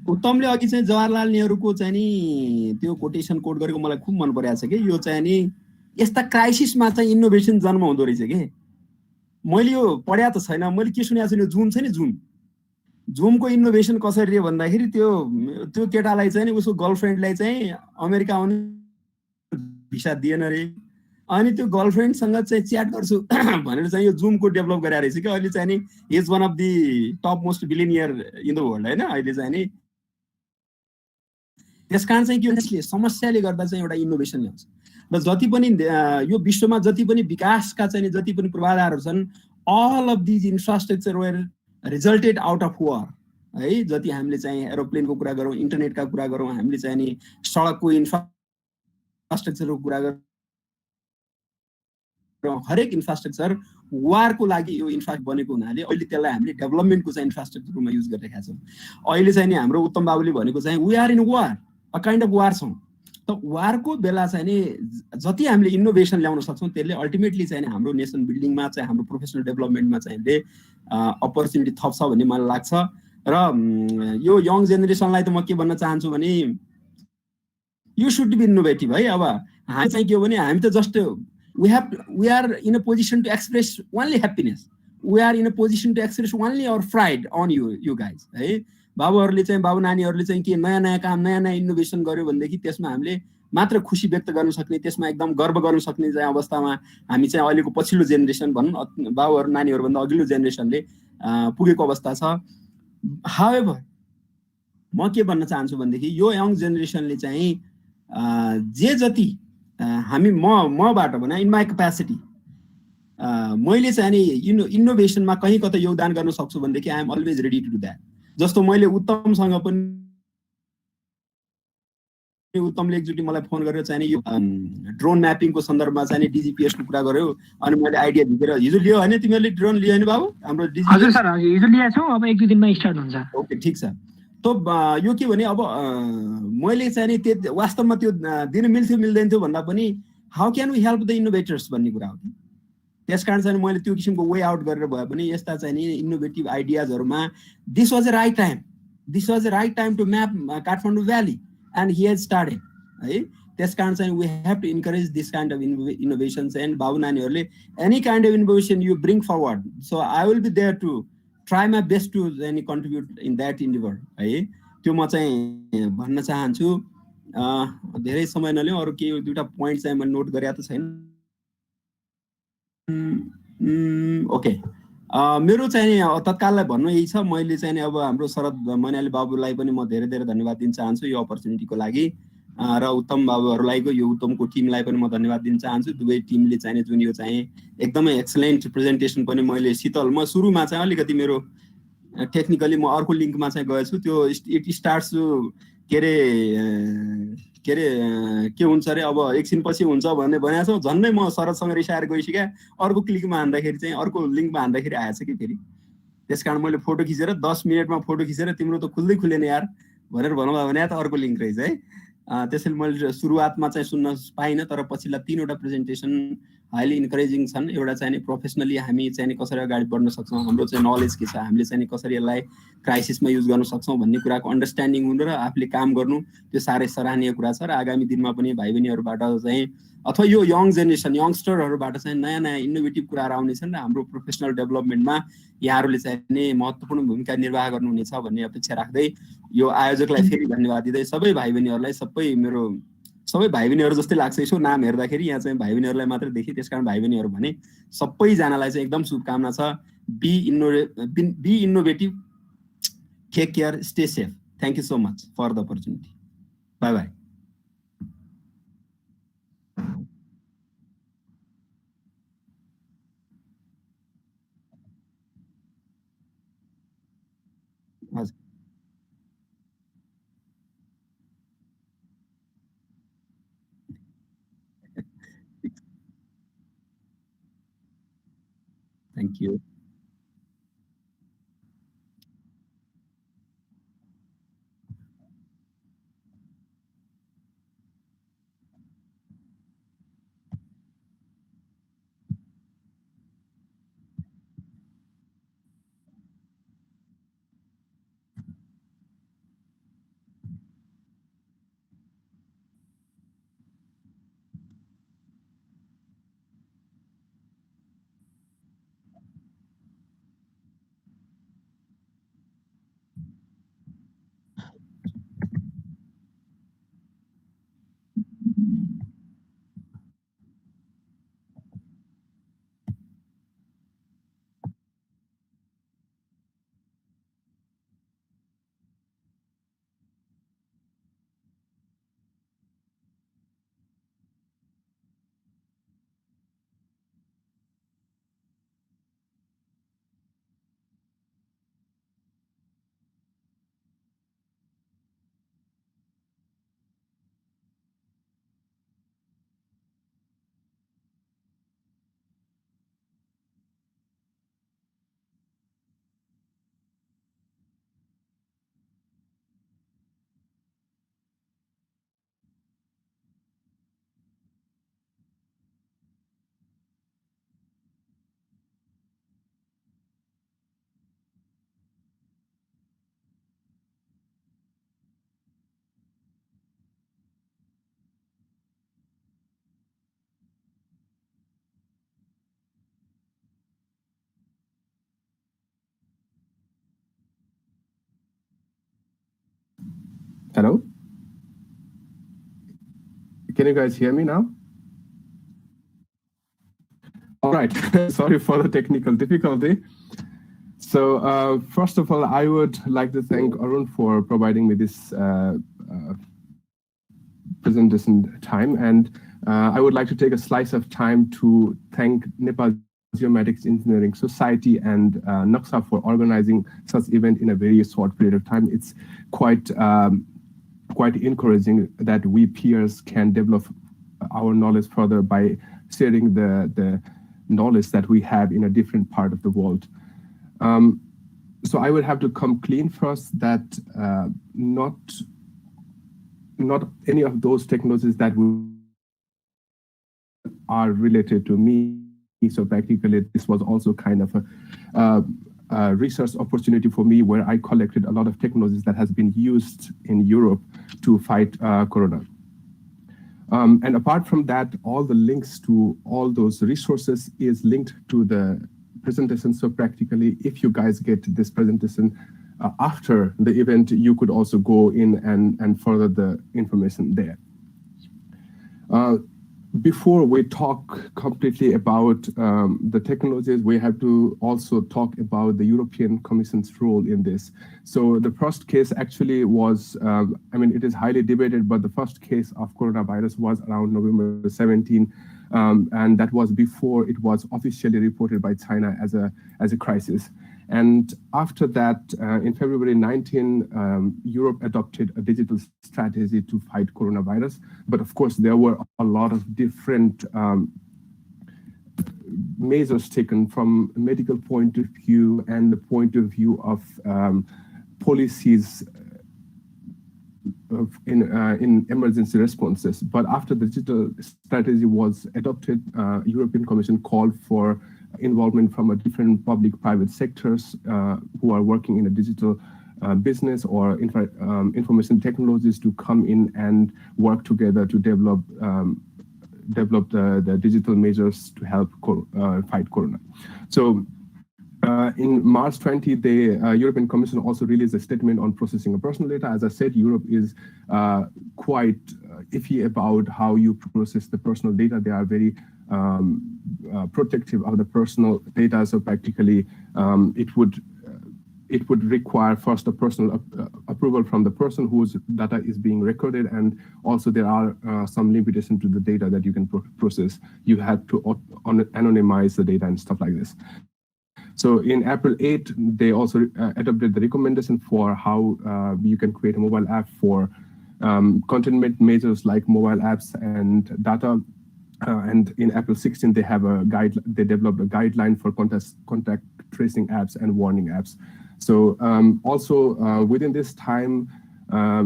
S5: उत्तमले अघि चाहिँ जवाहरलाल नेहरूको चाहिँ नि त्यो कोटेसन कोट गरेको मलाई खुब मन परेको छ कि यो चाहिँ नि यस्ता क्राइसिसमा चाहिँ इनोभेसन जन्म हुँदो रहेछ कि मैले यो पढ्या त छैन मैले के सुनेको छु नि जुम छ नि जुमको इनोभेसन कसरी रे भन्दाखेरि त्यो केटालाई चाहिँ नि उसको गर्लफ्रेन्डलाई चाहिँ अमेरिका आउने भिसा दिएन रे अनि त्यो गर्लफ्रेन्डसँग चाहिँ च्याट गर्छु भनेर चाहिँ यो जुमको डेभलप गरेर रहेछ कि अहिले चाहिँ नि is one of the top most billionaire in the world हैन अहिले चाहिँ नि त्यसकारण चाहिँ के समस्याले गर्दा चाहिँ एउटा इनोभेसन ल्याउँछ र जति पनि यो विश्वमा जति पनि विकासका चाहिँ जति पनि पूर्वाधारहरू छन् all of these infrastructure were resulted out of war है जति हामीले चाहिँ एरोप्लेनको कुरा गरौँ इन्टरनेटका कुरा गरौँ हामीले चाहिँ नि सडकको इन्फ्रास्ट्रक्चरको कुरा गरौँ हरेक इन्फ्रास्ट्रक्चर वारको लागि यो इन्फ्रास्ट्रक्चर बनेको हुनाले अहिले त्यसलाई हामीले डेभलपमेन्टको चाहिँ इन्फ्रास्ट्रक्चरमा युज गरिरहेका छौँ अहिले चाहिँ नि हाम्रो उत्तम बाबुले भनेको चाहिँ we are in war a kind of war छौँ त वारको बेला चाहिँ नि जति हामीले इनोभेसन ल्याउन सक्छौँ त्यसले अल्टिमेटली चाहिँ हाम्रो नेसन बिल्डिङमा चाहिँ हाम्रो प्रोफेसनल डेभलपमेन्टमा चाहिँ अपर्च्युनिटी थप्छ भन्ने मलाई लाग्छ र यो यङ जेनेरेसनलाई त म के भन्न चाहन्छु भने यु सुड बी इनोभेटिभ है अब हामी चाहिँ के हो भने हामी त just we are in a position to express only happiness, we are in a position to express only our pride on you guys है बाबुहरूले चाहिँ बाबु नानीहरूले चाहिँ के नयाँ काम नयाँ इनोभेसन गर्यो भनेदेखि त्यसमा हामीले मात्र खुसी व्यक्त गर्न सक्ने त्यसमा एकदम गर्व गर्न सक्ने चाहिँ अवस्थामा हामी चाहिँ अहिलेको पछिल्लो जेनेरेसन भनौँ बाबुहरू नानीहरूभन्दा अघिल्लो जेनेरेसनले पुगेको अवस्था छ हाउएभर म के भन्न चाहन्छु भनेदेखि यो यङ जेनेरेसनले चाहिँ जे जति हामी मबाट भने इन माई क्यापेसिटी मैले चाहिँ नि इनोभेसनमा कहीँ कतै योगदान गर्न सक्छु भनेदेखि I am always ready to do that जस्तो मैले उत्तमसँग पनि उत्तमले एकचोटि मलाई फोन गरेर चाहिँ यो ड्रोन म्यापिङको सन्दर्भमा चाहिँ डिजिपिएसको कुरा गर्यो अनि मैले आइडिया दिएर हिजो लियो होइन तिमीहरूले ड्रोन लियो नि बाबु हाम्रो
S1: हजुर सर हिजो लिएको छौँ अब 1-2 दिनमा स्टार्ट हुन्छ
S5: ओके ठिक छ त यो के भने अब मैले चाहिँ नि वास्तवमा त्यो दिन मिल्थ्यो मिल्दैन थियो भन्दा पनि how can we help the innovators भन्ने कुरा हो त्यसकारण चाहिँ मैले त्यो किसिमको वे आउट गरेर भए पनि यस्ता चाहिँ नि इनोभेटिभ आइडियाजहरूमा this was a right time to map Kathmandu valley and he has started है त्यसकारण चाहिँ we have to encourage this kind of innovations and बाबु नानीहरूले any kind of innovation you bring forward so I will be there to try my best to contribute in that endeavour है त्यो म चाहिँ भन्न चाहन्छु धेरै समय नलिउँ अरू केही दुईवटा पोइन्ट चाहिँ मैले नोट गरेको त छैन ओके मेरो चाहिँ तत्काललाई भन्नु यही छ मैले चाहिँ अब हाम्रो शरद मैनाली बाबुलाई पनि म धेरै धेरै धन्यवाद दिन चाहन्छु यो अपर्च्युनिटीको लागि र उत्तम बाबुहरूलाई यो उत्तमको टिमलाई पनि म धन्यवाद दिन चाहन्छु दुवै टिमले चाहिँ जुन यो चाहिँ एकदमै एक्सलेन्ट प्रेजेन्टेसन पनि मैले शीतल म सुरुमा चाहिँ अलिकति मेरो टेक्निकली म अर्को लिङ्कमा चाहिँ गएछु त्यो इट स्टार्ट्स के हुन्छ अरे अब एकछिन पछि हुन्छ भन्ने भनेको छ झन्नै म शरदसँग रिसाएर गइसकेँ अर्को क्लिकमा हान्दाखेरि चाहिँ अर्को लिङ्कमा हान्दाखेरि आएछ कि फेरि त्यसकारण मैले फोटो खिचेर 10 मिनटमा फोटो खिचेर तिम्रो त खुल्दै खुलेन यार भनेर भन्नुभयो भने त अर्को लिङ्क रहेछ है त्यसैले मैले सुरुवातमा चाहिँ सुन्न पाइनँ तर पछिल्ला 3वटा प्रेजेन्टेसन हाइली इन्करेजिङ छन् एउटा चाहिँ प्रोफेसनली हामी चाहिँ कसरी अगाडि बढ्न सक्छौँ हाम्रो चाहिँ नलेज के छ हामीले चाहिँ कसरी यसलाई क्राइसिसमा युज गर्न सक्छौँ भन्ने कुराको अन्डरस्ट्यान्डिङ हुनु र आफूले काम गर्नु त्यो साह्रै सराहनीय कुरा छ र आगामी दिनमा पनि भाइ बहिनीहरूबाट चाहिँ अथवा यो यङ जेनेरेसन यङस्टरहरूबाट चाहिँ नयाँ इनोभेटिभ कुराहरू आउनेछन् र हाम्रो प्रोफेसनल डेभलपमेन्टमा यहाँहरूले चाहिँ महत्त्वपूर्ण भूमिका निर्वाह गर्नुहुनेछ भन्ने अपेक्षा राख्दै यो आयोजकलाई फेरि धन्यवाद दिँदै सबै भाइ बहिनीहरूलाई सबै मेरो सबै भाइ बहिनीहरु जस्तै लाग्छ यसो नाम हेर्दाखेरि यहाँ चाहिँ भाइ बहिनीहरुलाई मात्र देखि त्यसकारण भाइ बहिनीहरु भने सबैजनालाई चाहिँ एकदम शुभकामना छ be innovative take care stay safe thank you so much for the opportunity bye bye हजुर thank you
S6: Hello? Can you guys hear me now? All right. Sorry for the technical difficulty. So first of all, I would like to thank Arun for providing me this presentation time. And I would like to take a slice of time to thank Nepal Geomatics Engineering Society and NAXA for organizing such event in a very short period of time. It's quite encouraging that we peers can develop our knowledge further by sharing the knowledge that we have in a different part of the world. So I would have to come clean first that not any of those technologies that are related to me. So practically, this was also kind of a research opportunity for me where I collected a lot of technologies that has been used in Europe to fight corona. And apart from that, all the links to all those resources is linked to the presentation. So practically, if you guys get this presentation after the event, you could also go in and further the information there. Before we talk completely about the technologies, we have to also talk about the European Commission's role in this. So the first case actually was, it is highly debated, but the first case of coronavirus was around November 17, and that was before it was officially reported by China as a crisis. And after that, in February 19, Europe adopted a digital strategy to fight coronavirus. But of course, there were a lot of different measures taken from a medical point of view and the point of view of policies in emergency responses. But after the digital strategy was adopted, European Commission called for involvement from a different public-private sectors who are working in a digital business or information technologies to come in and work together to develop the digital measures to help fight corona. So in March 20, the European Commission also released a statement on processing of personal data. As I said, Europe is quite iffy about how you process the personal data. They are very protective of the personal data. So practically, it would require first a personal approval from the person whose data is being recorded, and also there are some limitations to the data that you can process. You have to anonymize the data and stuff like this. So in April 8, they also adopted the recommendation for how you can create a mobile app for containment measures like mobile apps and data. And in April 16, they have they developed a guideline for contact tracing apps and warning apps. So also within this time,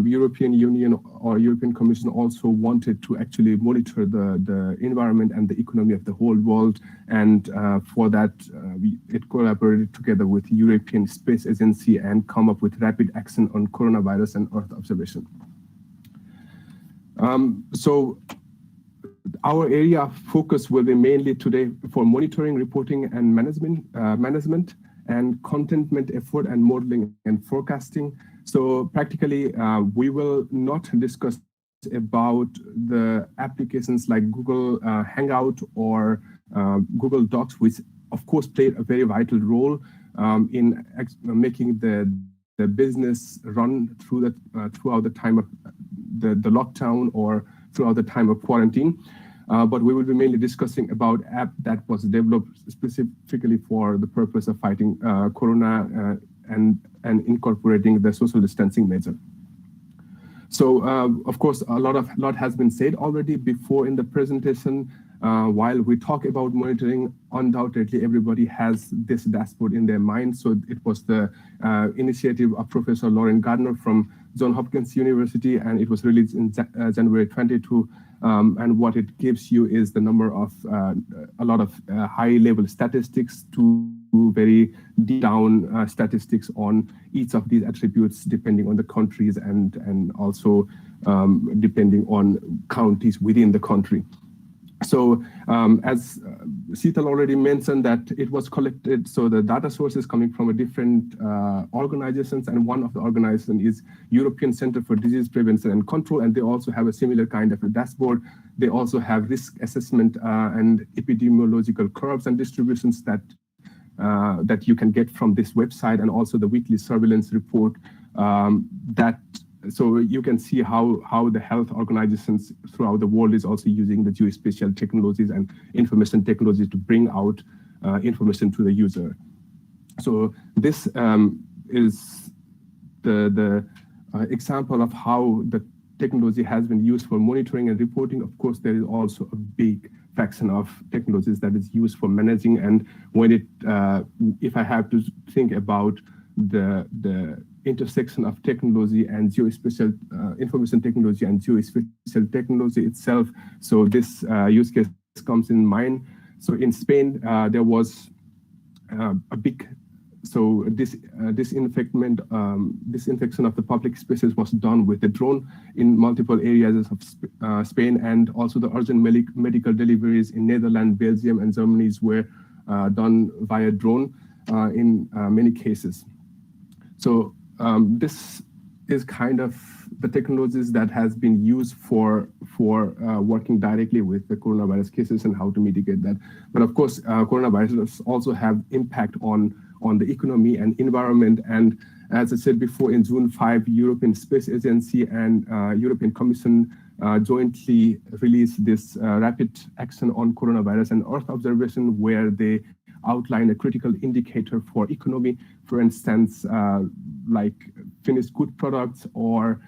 S6: European Union or European Commission also wanted to actually monitor the environment and the economy of the whole world. And for that, it collaborated together with European Space Agency and come up with rapid action on coronavirus and Earth observation. So our area of focus will be mainly today for monitoring, reporting, and management and containment effort and modeling and forecasting. So practically, we will not discuss about the applications like Google Hangout or Google Docs, which of course played a very vital role in making the business run throughout the time of the lockdown or throughout the time of quarantine. But we will be mainly discussing about app that was developed specifically for the purpose of fighting corona and incorporating the social distancing measure. So of course, a lot has been said already before in the presentation. While we talk about monitoring, undoubtedly everybody has this dashboard in their mind. So it was the initiative of Professor Lauren Gardner from Johns Hopkins University, and it was released in January 22. And what it gives you is the number of a lot of high-level statistics to very deep down statistics on each of these attributes, depending on the countries and also depending on counties within the country. So as Sheetal already mentioned, that it was collected, so the data sources coming from a different organizations, and one of the organizations is European Center for Disease Prevention and Control, and they also have a similar kind of a dashboard. They also have risk assessment and epidemiological curves and distributions that you can get from this website, and also the weekly surveillance report so you can see how the health organizations throughout the world is also using the geospatial technologies and information technologies to bring out information to the user. So this is the example of how the technology has been used for monitoring and reporting. Of course, there is also a big fraction of technologies that is used for managing. And when if I have to think about the intersection of technology and geospatial information technology and geospatial technology itself, so this use case comes in mind. So in Spain, there was a big, so disinfection of the public spaces was done with a drone in multiple areas of Spain, and also the urgent medical deliveries in Netherlands, Belgium, and Germany were done via drone in many cases. So this is kind of the technologies that has been used for working directly with the coronavirus cases and how to mitigate that. But of course, coronavirus also have impact on the economy and environment. And as I said before, in June 5, European Space Agency and European Commission jointly released this rapid action on coronavirus and Earth observation, where they outline a critical indicator for economy, for instance, like finished good products or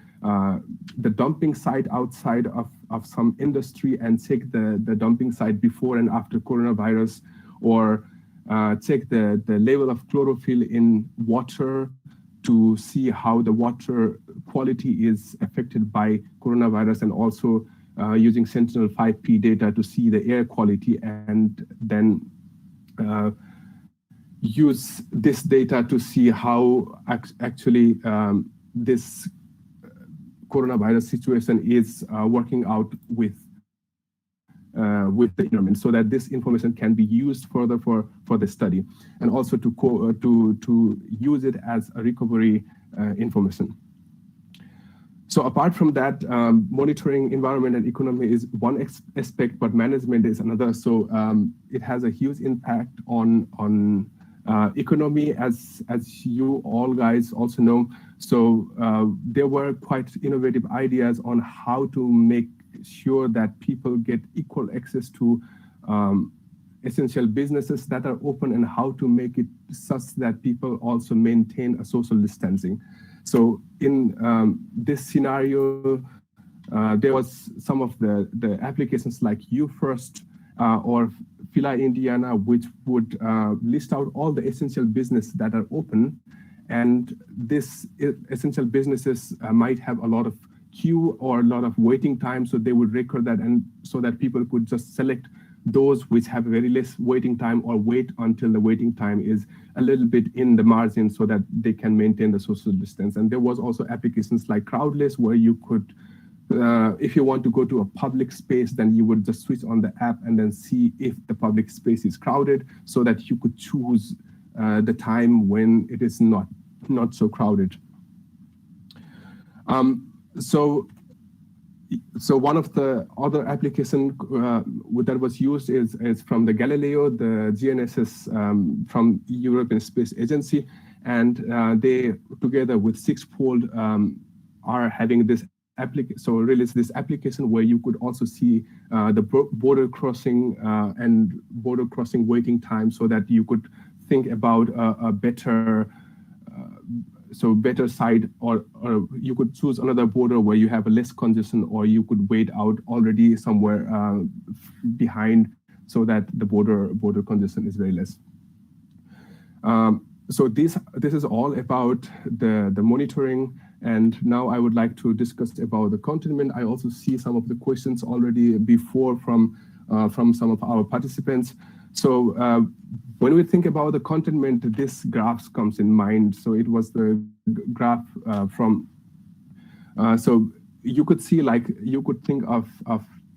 S6: the dumping site outside of some industry, and check the dumping site before and after coronavirus, or check the level of chlorophyll in water to see how the water quality is affected by coronavirus, and also using Sentinel-5P data to see the air quality, and then use this data to see how actually this coronavirus situation is working out with the environment, so that this information can be used further for the study, and also to use it as a recovery information. So apart from that, monitoring environment and economy is one aspect, but management is another. So it has a huge impact on economy, as you all guys also know. So there were quite innovative ideas on how to make sure that people get equal access to essential businesses that are open, and how to make it such that people also maintain a social distancing. So in this scenario, there was some of the applications like YouFirst or Fila Indiana, which would list out all the essential businesses that are open. And this essential businesses might have a lot of queue or a lot of waiting time. So they would record that, and so that people could just select those which have very less waiting time, or wait until the waiting time is a little bit in the margin so that they can maintain the social distance. And there was also applications like Crowdless, where you could, if you want to go to a public space, then you would just switch on the app and then see if the public space is crowded, so that you could choose the time when it is not so crowded. So one of the other application that was used is from the Galileo, the GNSS from European Space Agency, and they, together with Sixfold, are having this release this application where you could also see the border crossing and border crossing waiting time, so that you could think about a better better side, or you could choose another border where you have a less congestion, or you could wait out already somewhere behind, so that the border congestion is very less. So this is all about the monitoring, and now I would like to discuss about the containment. I also see some of the questions already before from some of our participants. So when we think about the containment, this graph comes in mind. So it was the graph so you could see, like, you could think of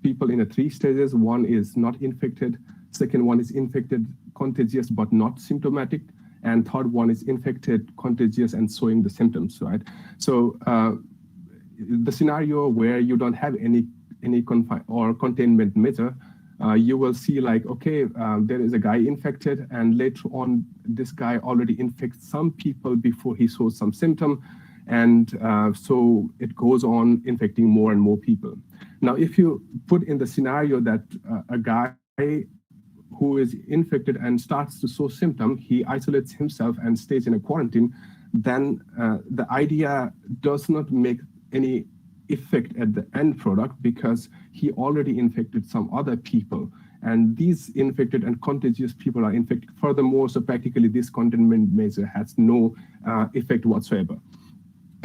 S6: people in 3 stages. One is not infected, second one is infected, contagious, but not symptomatic, and third one is infected, contagious, and showing the symptoms, right? So the scenario where you don't have any containment measure, you will see, like, okay, there is a guy infected, and later on, this guy already infects some people before he shows some symptom, and so it goes on infecting more and more people. Now, if you put in the scenario that a guy who is infected and starts to show symptom, he isolates himself and stays in a quarantine, then the idea does not make any effect at the end product, because he already infected some other people, and these infected and contagious people are infected furthermore. So practically this containment measure has no effect whatsoever.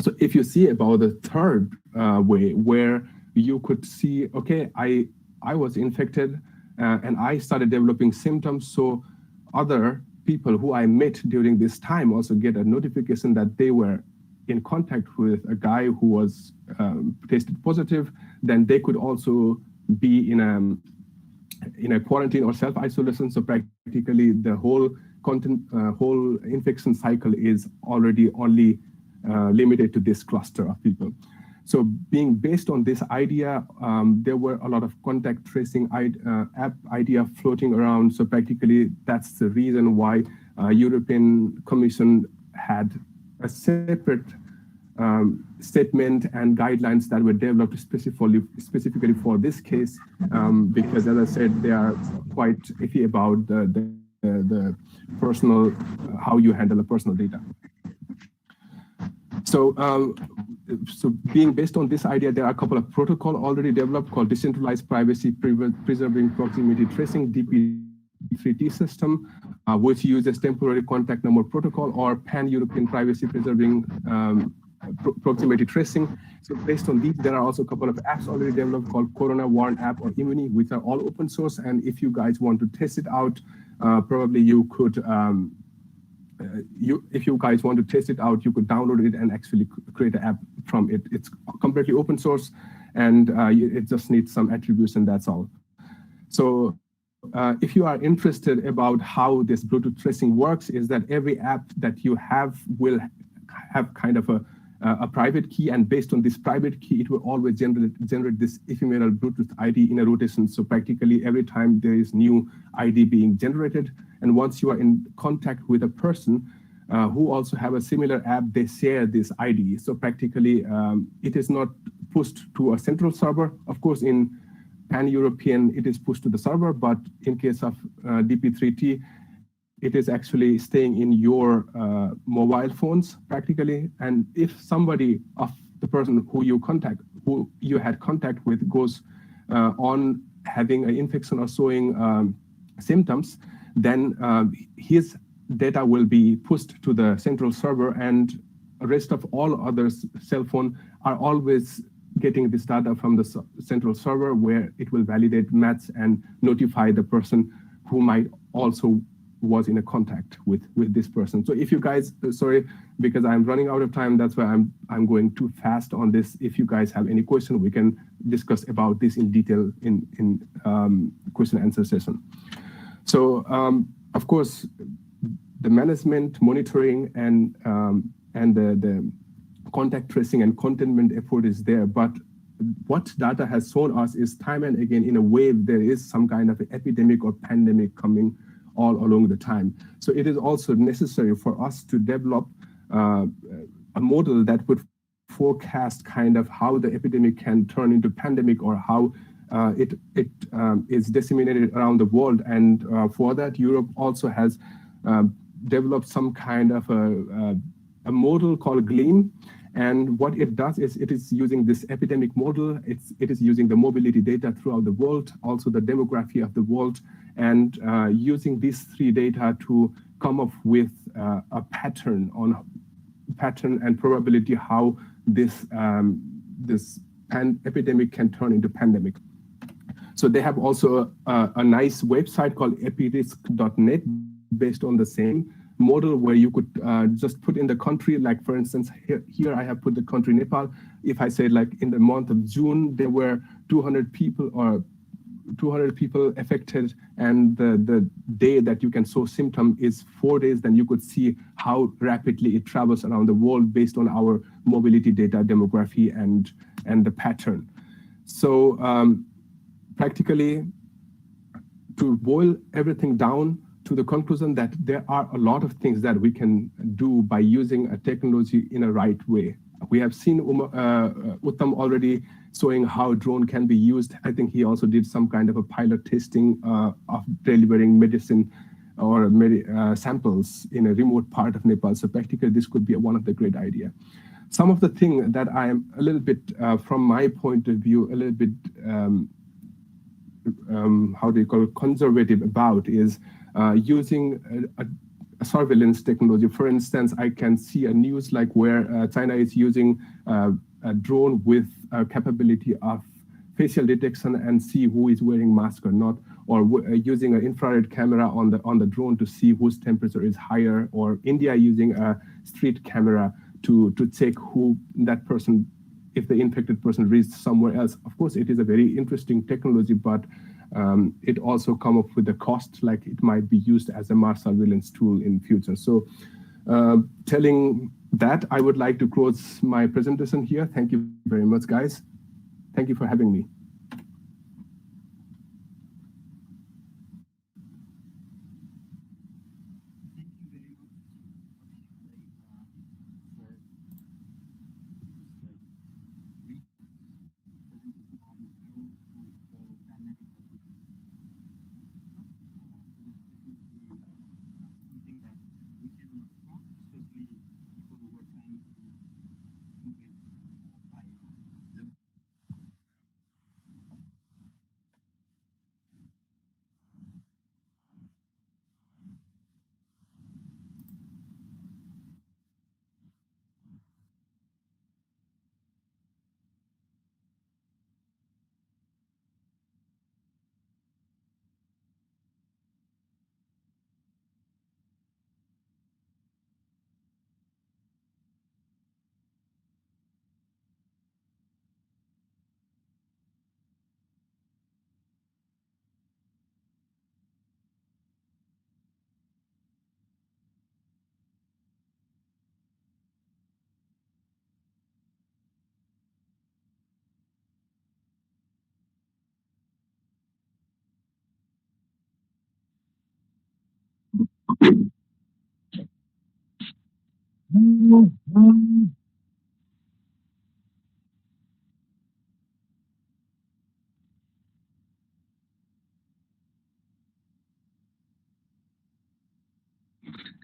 S6: So if you see about the third way, where you could see, okay, I was infected and I started developing symptoms, so other people who I met during this time also get a notification that they were in contact with a guy who was tested positive, then they could also be in a quarantine or self-isolation. So practically the whole infection cycle is already only limited to this cluster of people. So being based on this idea, there were a lot of contact tracing app idea floating around. So practically that's the reason why European Commission had a separate statement and guidelines that were developed specifically for this case, because, as I said, they are quite iffy about the personal, how you handle the personal data. So, so being based on this idea, there are a couple of protocols already developed called Decentralized Privacy Preserving Proximity Tracing, DP3T system, which uses temporary contact number protocol, or Pan-European Privacy Preserving Proximity Tracing. So based on these, there are also a couple of apps already developed called Corona Warn app or Immuni, which are all open source. And if you guys want to test it out, probably you could, if you guys want to test it out, you could download it and actually create an app from it. It's completely open source, and it just needs some attribution, that's all. So if you are interested about how this Bluetooth tracing works, is that every app that you have will have kind of a a private key, and based on this private key, it will always generate this ephemeral Bluetooth ID in a rotation. So practically every time there is new ID being generated, and once you are in contact with a person who also have a similar app, they share this ID. So practically it is not pushed to a central server. Of course, in pan-European, it is pushed to the server, but in case of DP3T, it is actually staying in your mobile phones practically. And if somebody of the person who you had contact with goes on having an infection or showing symptoms, then his data will be pushed to the central server, and the rest of all others cell phone are always getting this data from the central server, where it will validate, match, and notify the person who might also was in a contact with this person. So if you guys, sorry, because I'm running out of time, that's why I'm going too fast on this. If you guys have any question, we can discuss about this in detail in question and answer session. So of course, the management, monitoring, and the contact tracing and containment effort is there, but what data has shown us is time and again, in a wave, there is some kind of epidemic or pandemic coming all along the time. So it is also necessary for us to develop a model that would forecast kind of how the epidemic can turn into pandemic, or how it is disseminated around the world. And for that, Europe also has developed some kind of a model called GLEAM. And what it does is it is using this epidemic model. It is using the mobility data throughout the world, also the demography of the world, and using these three data to come up with a pattern and probability how this epidemic can turn into pandemic. So they have also a nice website called epirisk.net based on the same model, where you could just put in the country, like for instance, here I have put the country Nepal. If I say like in the month of June, there were 200 people affected, and the day that you can show symptom is 4 days, then you could see how rapidly it travels around the world based on our mobility data, demography, and the pattern. So practically, to boil everything down to the conclusion that there are a lot of things that we can do by using a technology in a right way. We have seen Uttam already showing how drone can be used. I think he also did some kind of a pilot testing of delivering medicine or samples in a remote part of Nepal. So practically, this could be one of the great ideas. Some of the things that I am a little bit, from my point of view, a little bit, how do you call it, conservative about is using a surveillance technology. For instance, I can see a news like where China is using a drone with a capability of facial detection and see who is wearing mask or not, or using an infrared camera on the drone to see whose temperature is higher, or India using a street camera to check who that person, if the infected person reached somewhere else. Of course, it is a very interesting technology, but it also come up with a cost, like it might be used as a mass surveillance tool in future. So telling that, I would like to close my presentation here. Thank you very much, guys. Thank you for having me.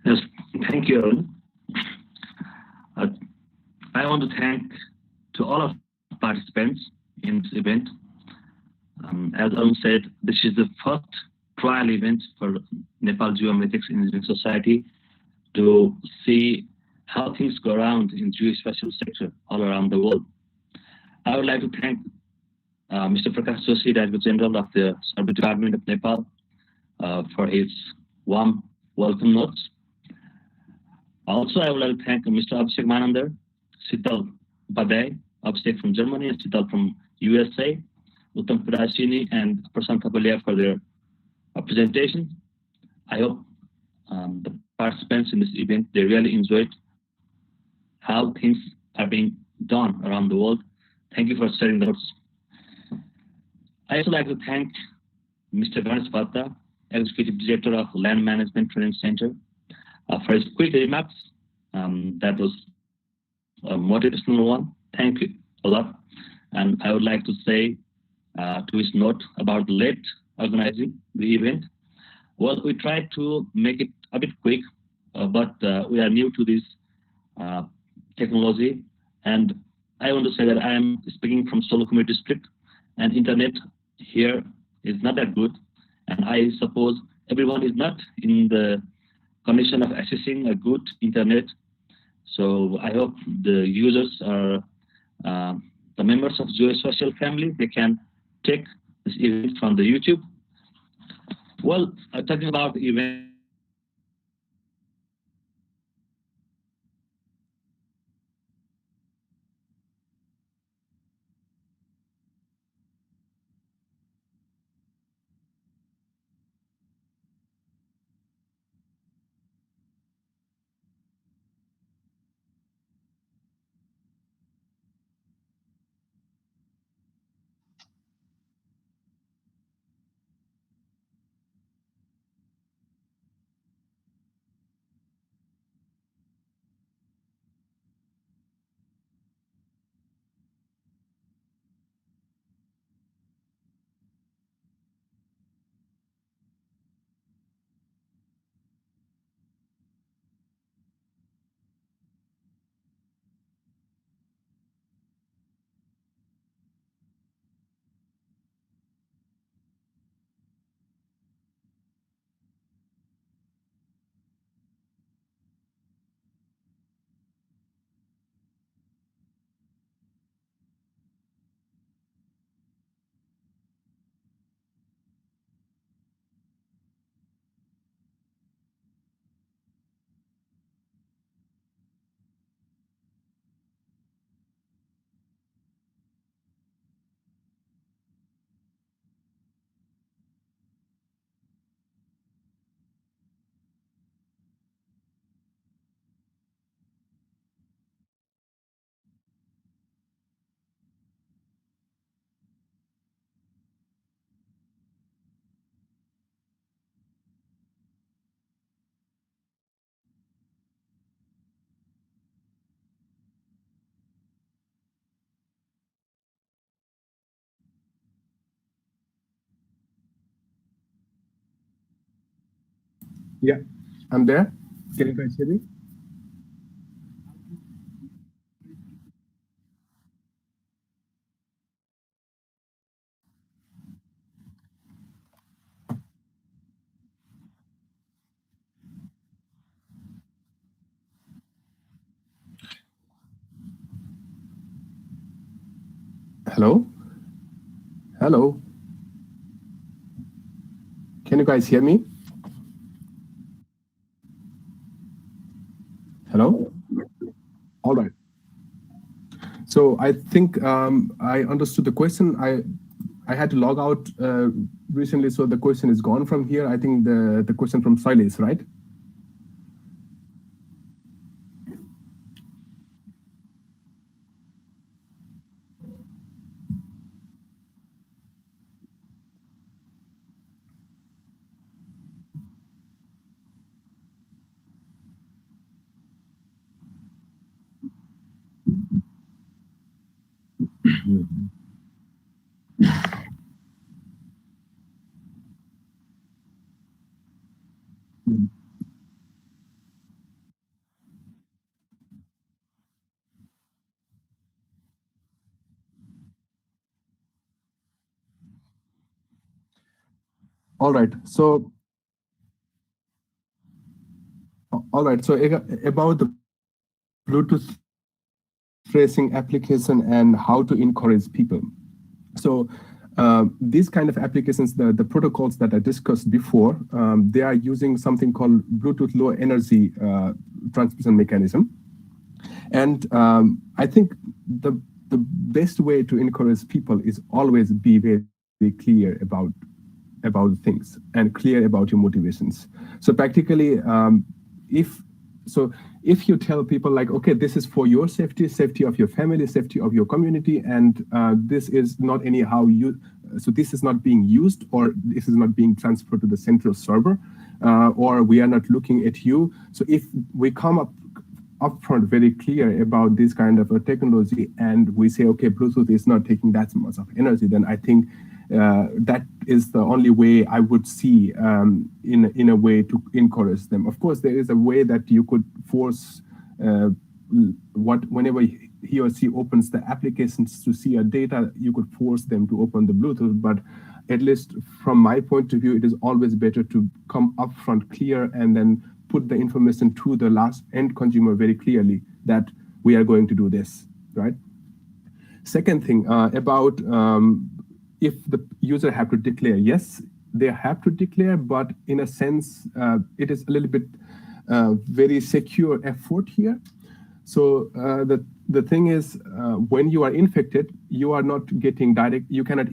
S7: Yes, thank you, Arun. I want to thank to all of participants in this event. As Arun said, this is the first trial event for Nepal Geomatics Engineering Society to see how things go around in geospatial sector all around the world. I would like to thank Mr. Prakash Joshi, Director General of the Survey Department of Nepal, for his warm welcome notes. Also, I would like to thank Mr. Abhishek Manander, Sital Upadhyay, Abhishek from Germany, and Sital from USA, Uttam Purashini, and Prashant Kapalia for their presentation. I hope the participants in this event, they really enjoyed how things are being done around the world. Thank you for sharing the notes. I also like to thank Mr. Ganesh Bhatta, Executive Director of Land Management Training Center, for his quick remarks. That was a motivational one. Thank you a lot. And I would like to say to his note about late organizing the event. Well, we tried to make it a bit quick, but we are new to this technology. And I want to say that I am speaking from Solukumari district, and internet here is not that good. And I suppose everyone is not in the condition of accessing a good internet. So I hope the users are the members of Geospatial family. They can take this event from the YouTube. Well, talking about the event.
S6: Yeah, I'm there. Can you guys hear me? Hello? Hello? Can you guys hear me? Hello? All right. So I think I understood the question. I had to log out recently, so the question is gone from here. I think the question from Silas, right? All right. So, about the Bluetooth tracing application and how to encourage people. So these kind of applications, the protocols that I discussed before, they are using something called Bluetooth low energy transmission mechanism. And I think the best way to encourage people is always be very clear about things and clear about your motivations. So practically, if you tell people like, okay, this is for your safety, safety of your family, safety of your community, and this is not anyhow so this is not being used, or this is not being transferred to the central server, or we are not looking at you. So if we come upfront very clear about this kind of a technology, and we say, okay, Bluetooth is not taking that much of energy, then I think that is the only way I would see in a way to encourage them. Of course, there is a way that you could force whenever he or she opens the applications to see a data, you could force them to open the Bluetooth. But at least from my point of view, it is always better to come upfront clear and then put the information to the last end consumer very clearly that we are going to do this, right? Second thing about if the user have to declare, yes, they have to declare, but in a sense, it is a little bit very secure effort here. So the thing is, when you are infected, you are not getting direct. You cannot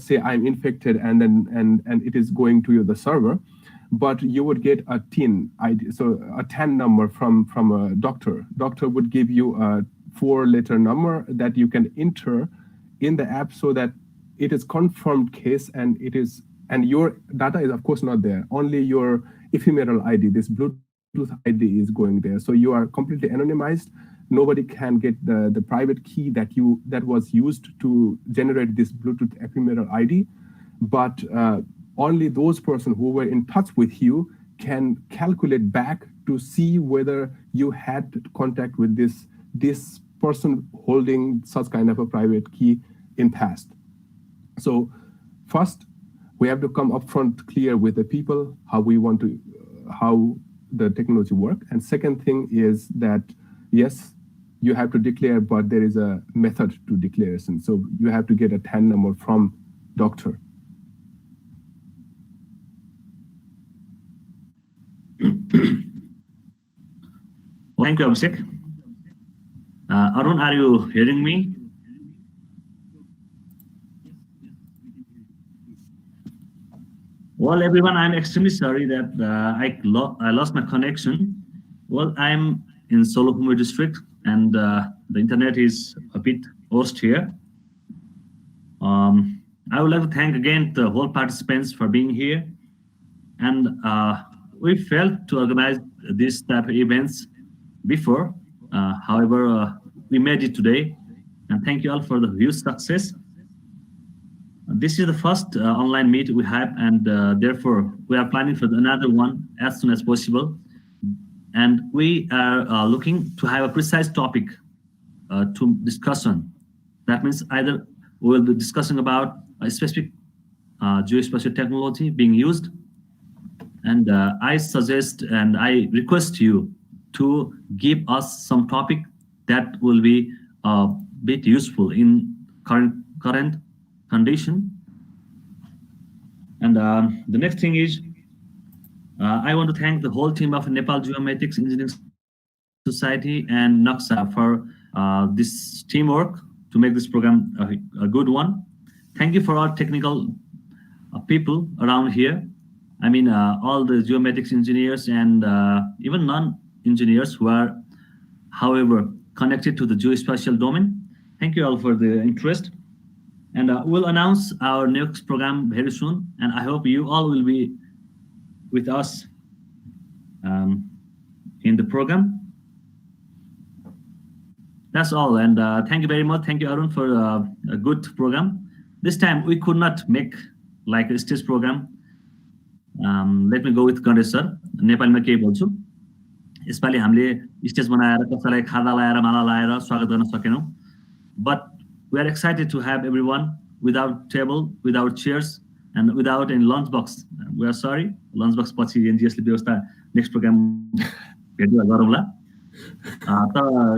S6: say I'm infected and then it is going to the server, but you would get a TIN ID, so a TAN number from a doctor. Doctor would give you a 4-letter number that you can enter in the app, so that it is confirmed case, and your data is of course not there. Only your ephemeral ID, this Bluetooth ID, is going there. So you are completely anonymized. Nobody can get the private key that was used to generate this Bluetooth ephemeral ID, but only those persons who were in touch with you can calculate back to see whether you had contact with this person holding such kind of a private key in past. So first, we have to come upfront clear with the people how the technology work. And second thing is that, yes, you have to declare, but there is a method to declaration. So you have to get a TAN number from doctor.
S7: Thank you, Abhishek. Arun, are you hearing me? Well, everyone, I'm extremely sorry that I lost my connection. Well, I'm in Solokhumbui district, and the internet is a bit worst here. I would like to thank again the whole participants for being here. And we failed to organize this type of events before. However, we made it today. And thank you all for the huge success. This is the first online meet we have, and therefore we are planning for another one as soon as possible. And we are looking to have a precise topic to discuss on. That means either we will be discussing about a specific geospatial technology being used, and I suggest and I request you to give us some topic that will be a bit useful in current condition. And the next thing is, I want to thank the whole team of Nepal Geomatics Engineering Society and NAXA for this teamwork to make this program a good one. Thank you for our technical people around here. I mean, all the geomatics engineers and even non-engineers who are, however, connected to the geospatial domain. Thank you all for the interest. And we'll announce our next program very soon. And I hope you all will be with us in the program.
S8: That's all. And thank you very much. Thank you, Arun, for a good program. This time we could not make like a stage program. Let me go with Ganesh sir. नेपालमा केही बोल्छु. यसपालि हामीले stage बनाएर कसैलाई खादा लाएर माला लाएर स्वागत गर्न सकेनौं. But we are excited to have everyone without table, without chairs, and without any lunch box. We are sorry. Lunch box पछि NGS ले व्यवस्था next program भेट्दा गरौँला.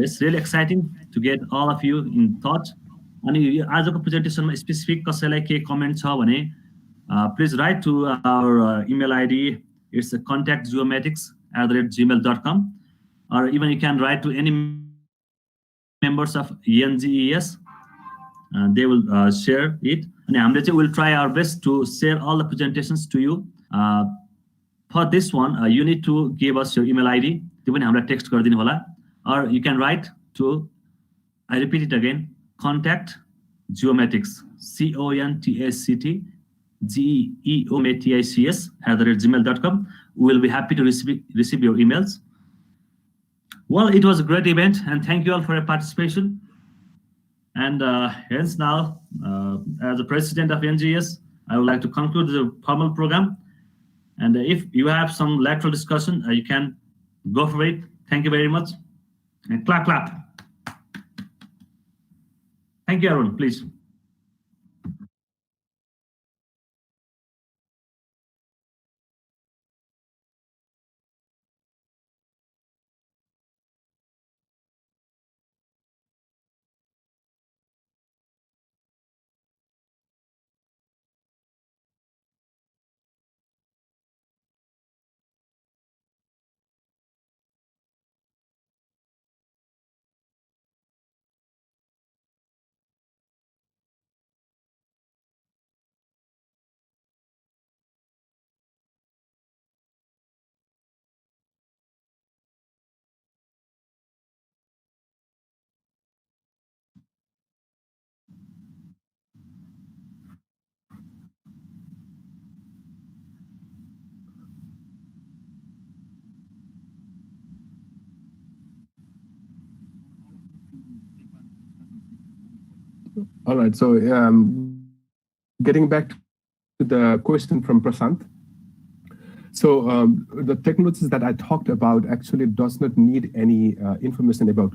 S8: It's really exciting to get all of you in touch. अनि आजको प्रेजेन्टेसनमा specific कसैलाई के comment छ भने please write to our email ID. It's contactgeomatics@gmail.com, or even you can write to any members of NGES. They will share it. And हामीले will try our best to share all the presentations to you. For this one, you need to give us your email ID. त्यो पनि हामीलाई text गरिदिनु होला. Or you can write to, I repeat it again, contact geomatics, CONTACTGEOMATICS@gmail.com. We will be happy to receive your emails. Well, it was a great event, and thank you all for your participation. And hence now, as the president of NGS, I would like to conclude the formal program. And if you have some lateral discussion, you can go for it. Thank you very much. And clap, clap. Thank you, Arun, please.
S6: All right, so getting back to the question from Prasant. So the technologies that I talked about actually does not need any information about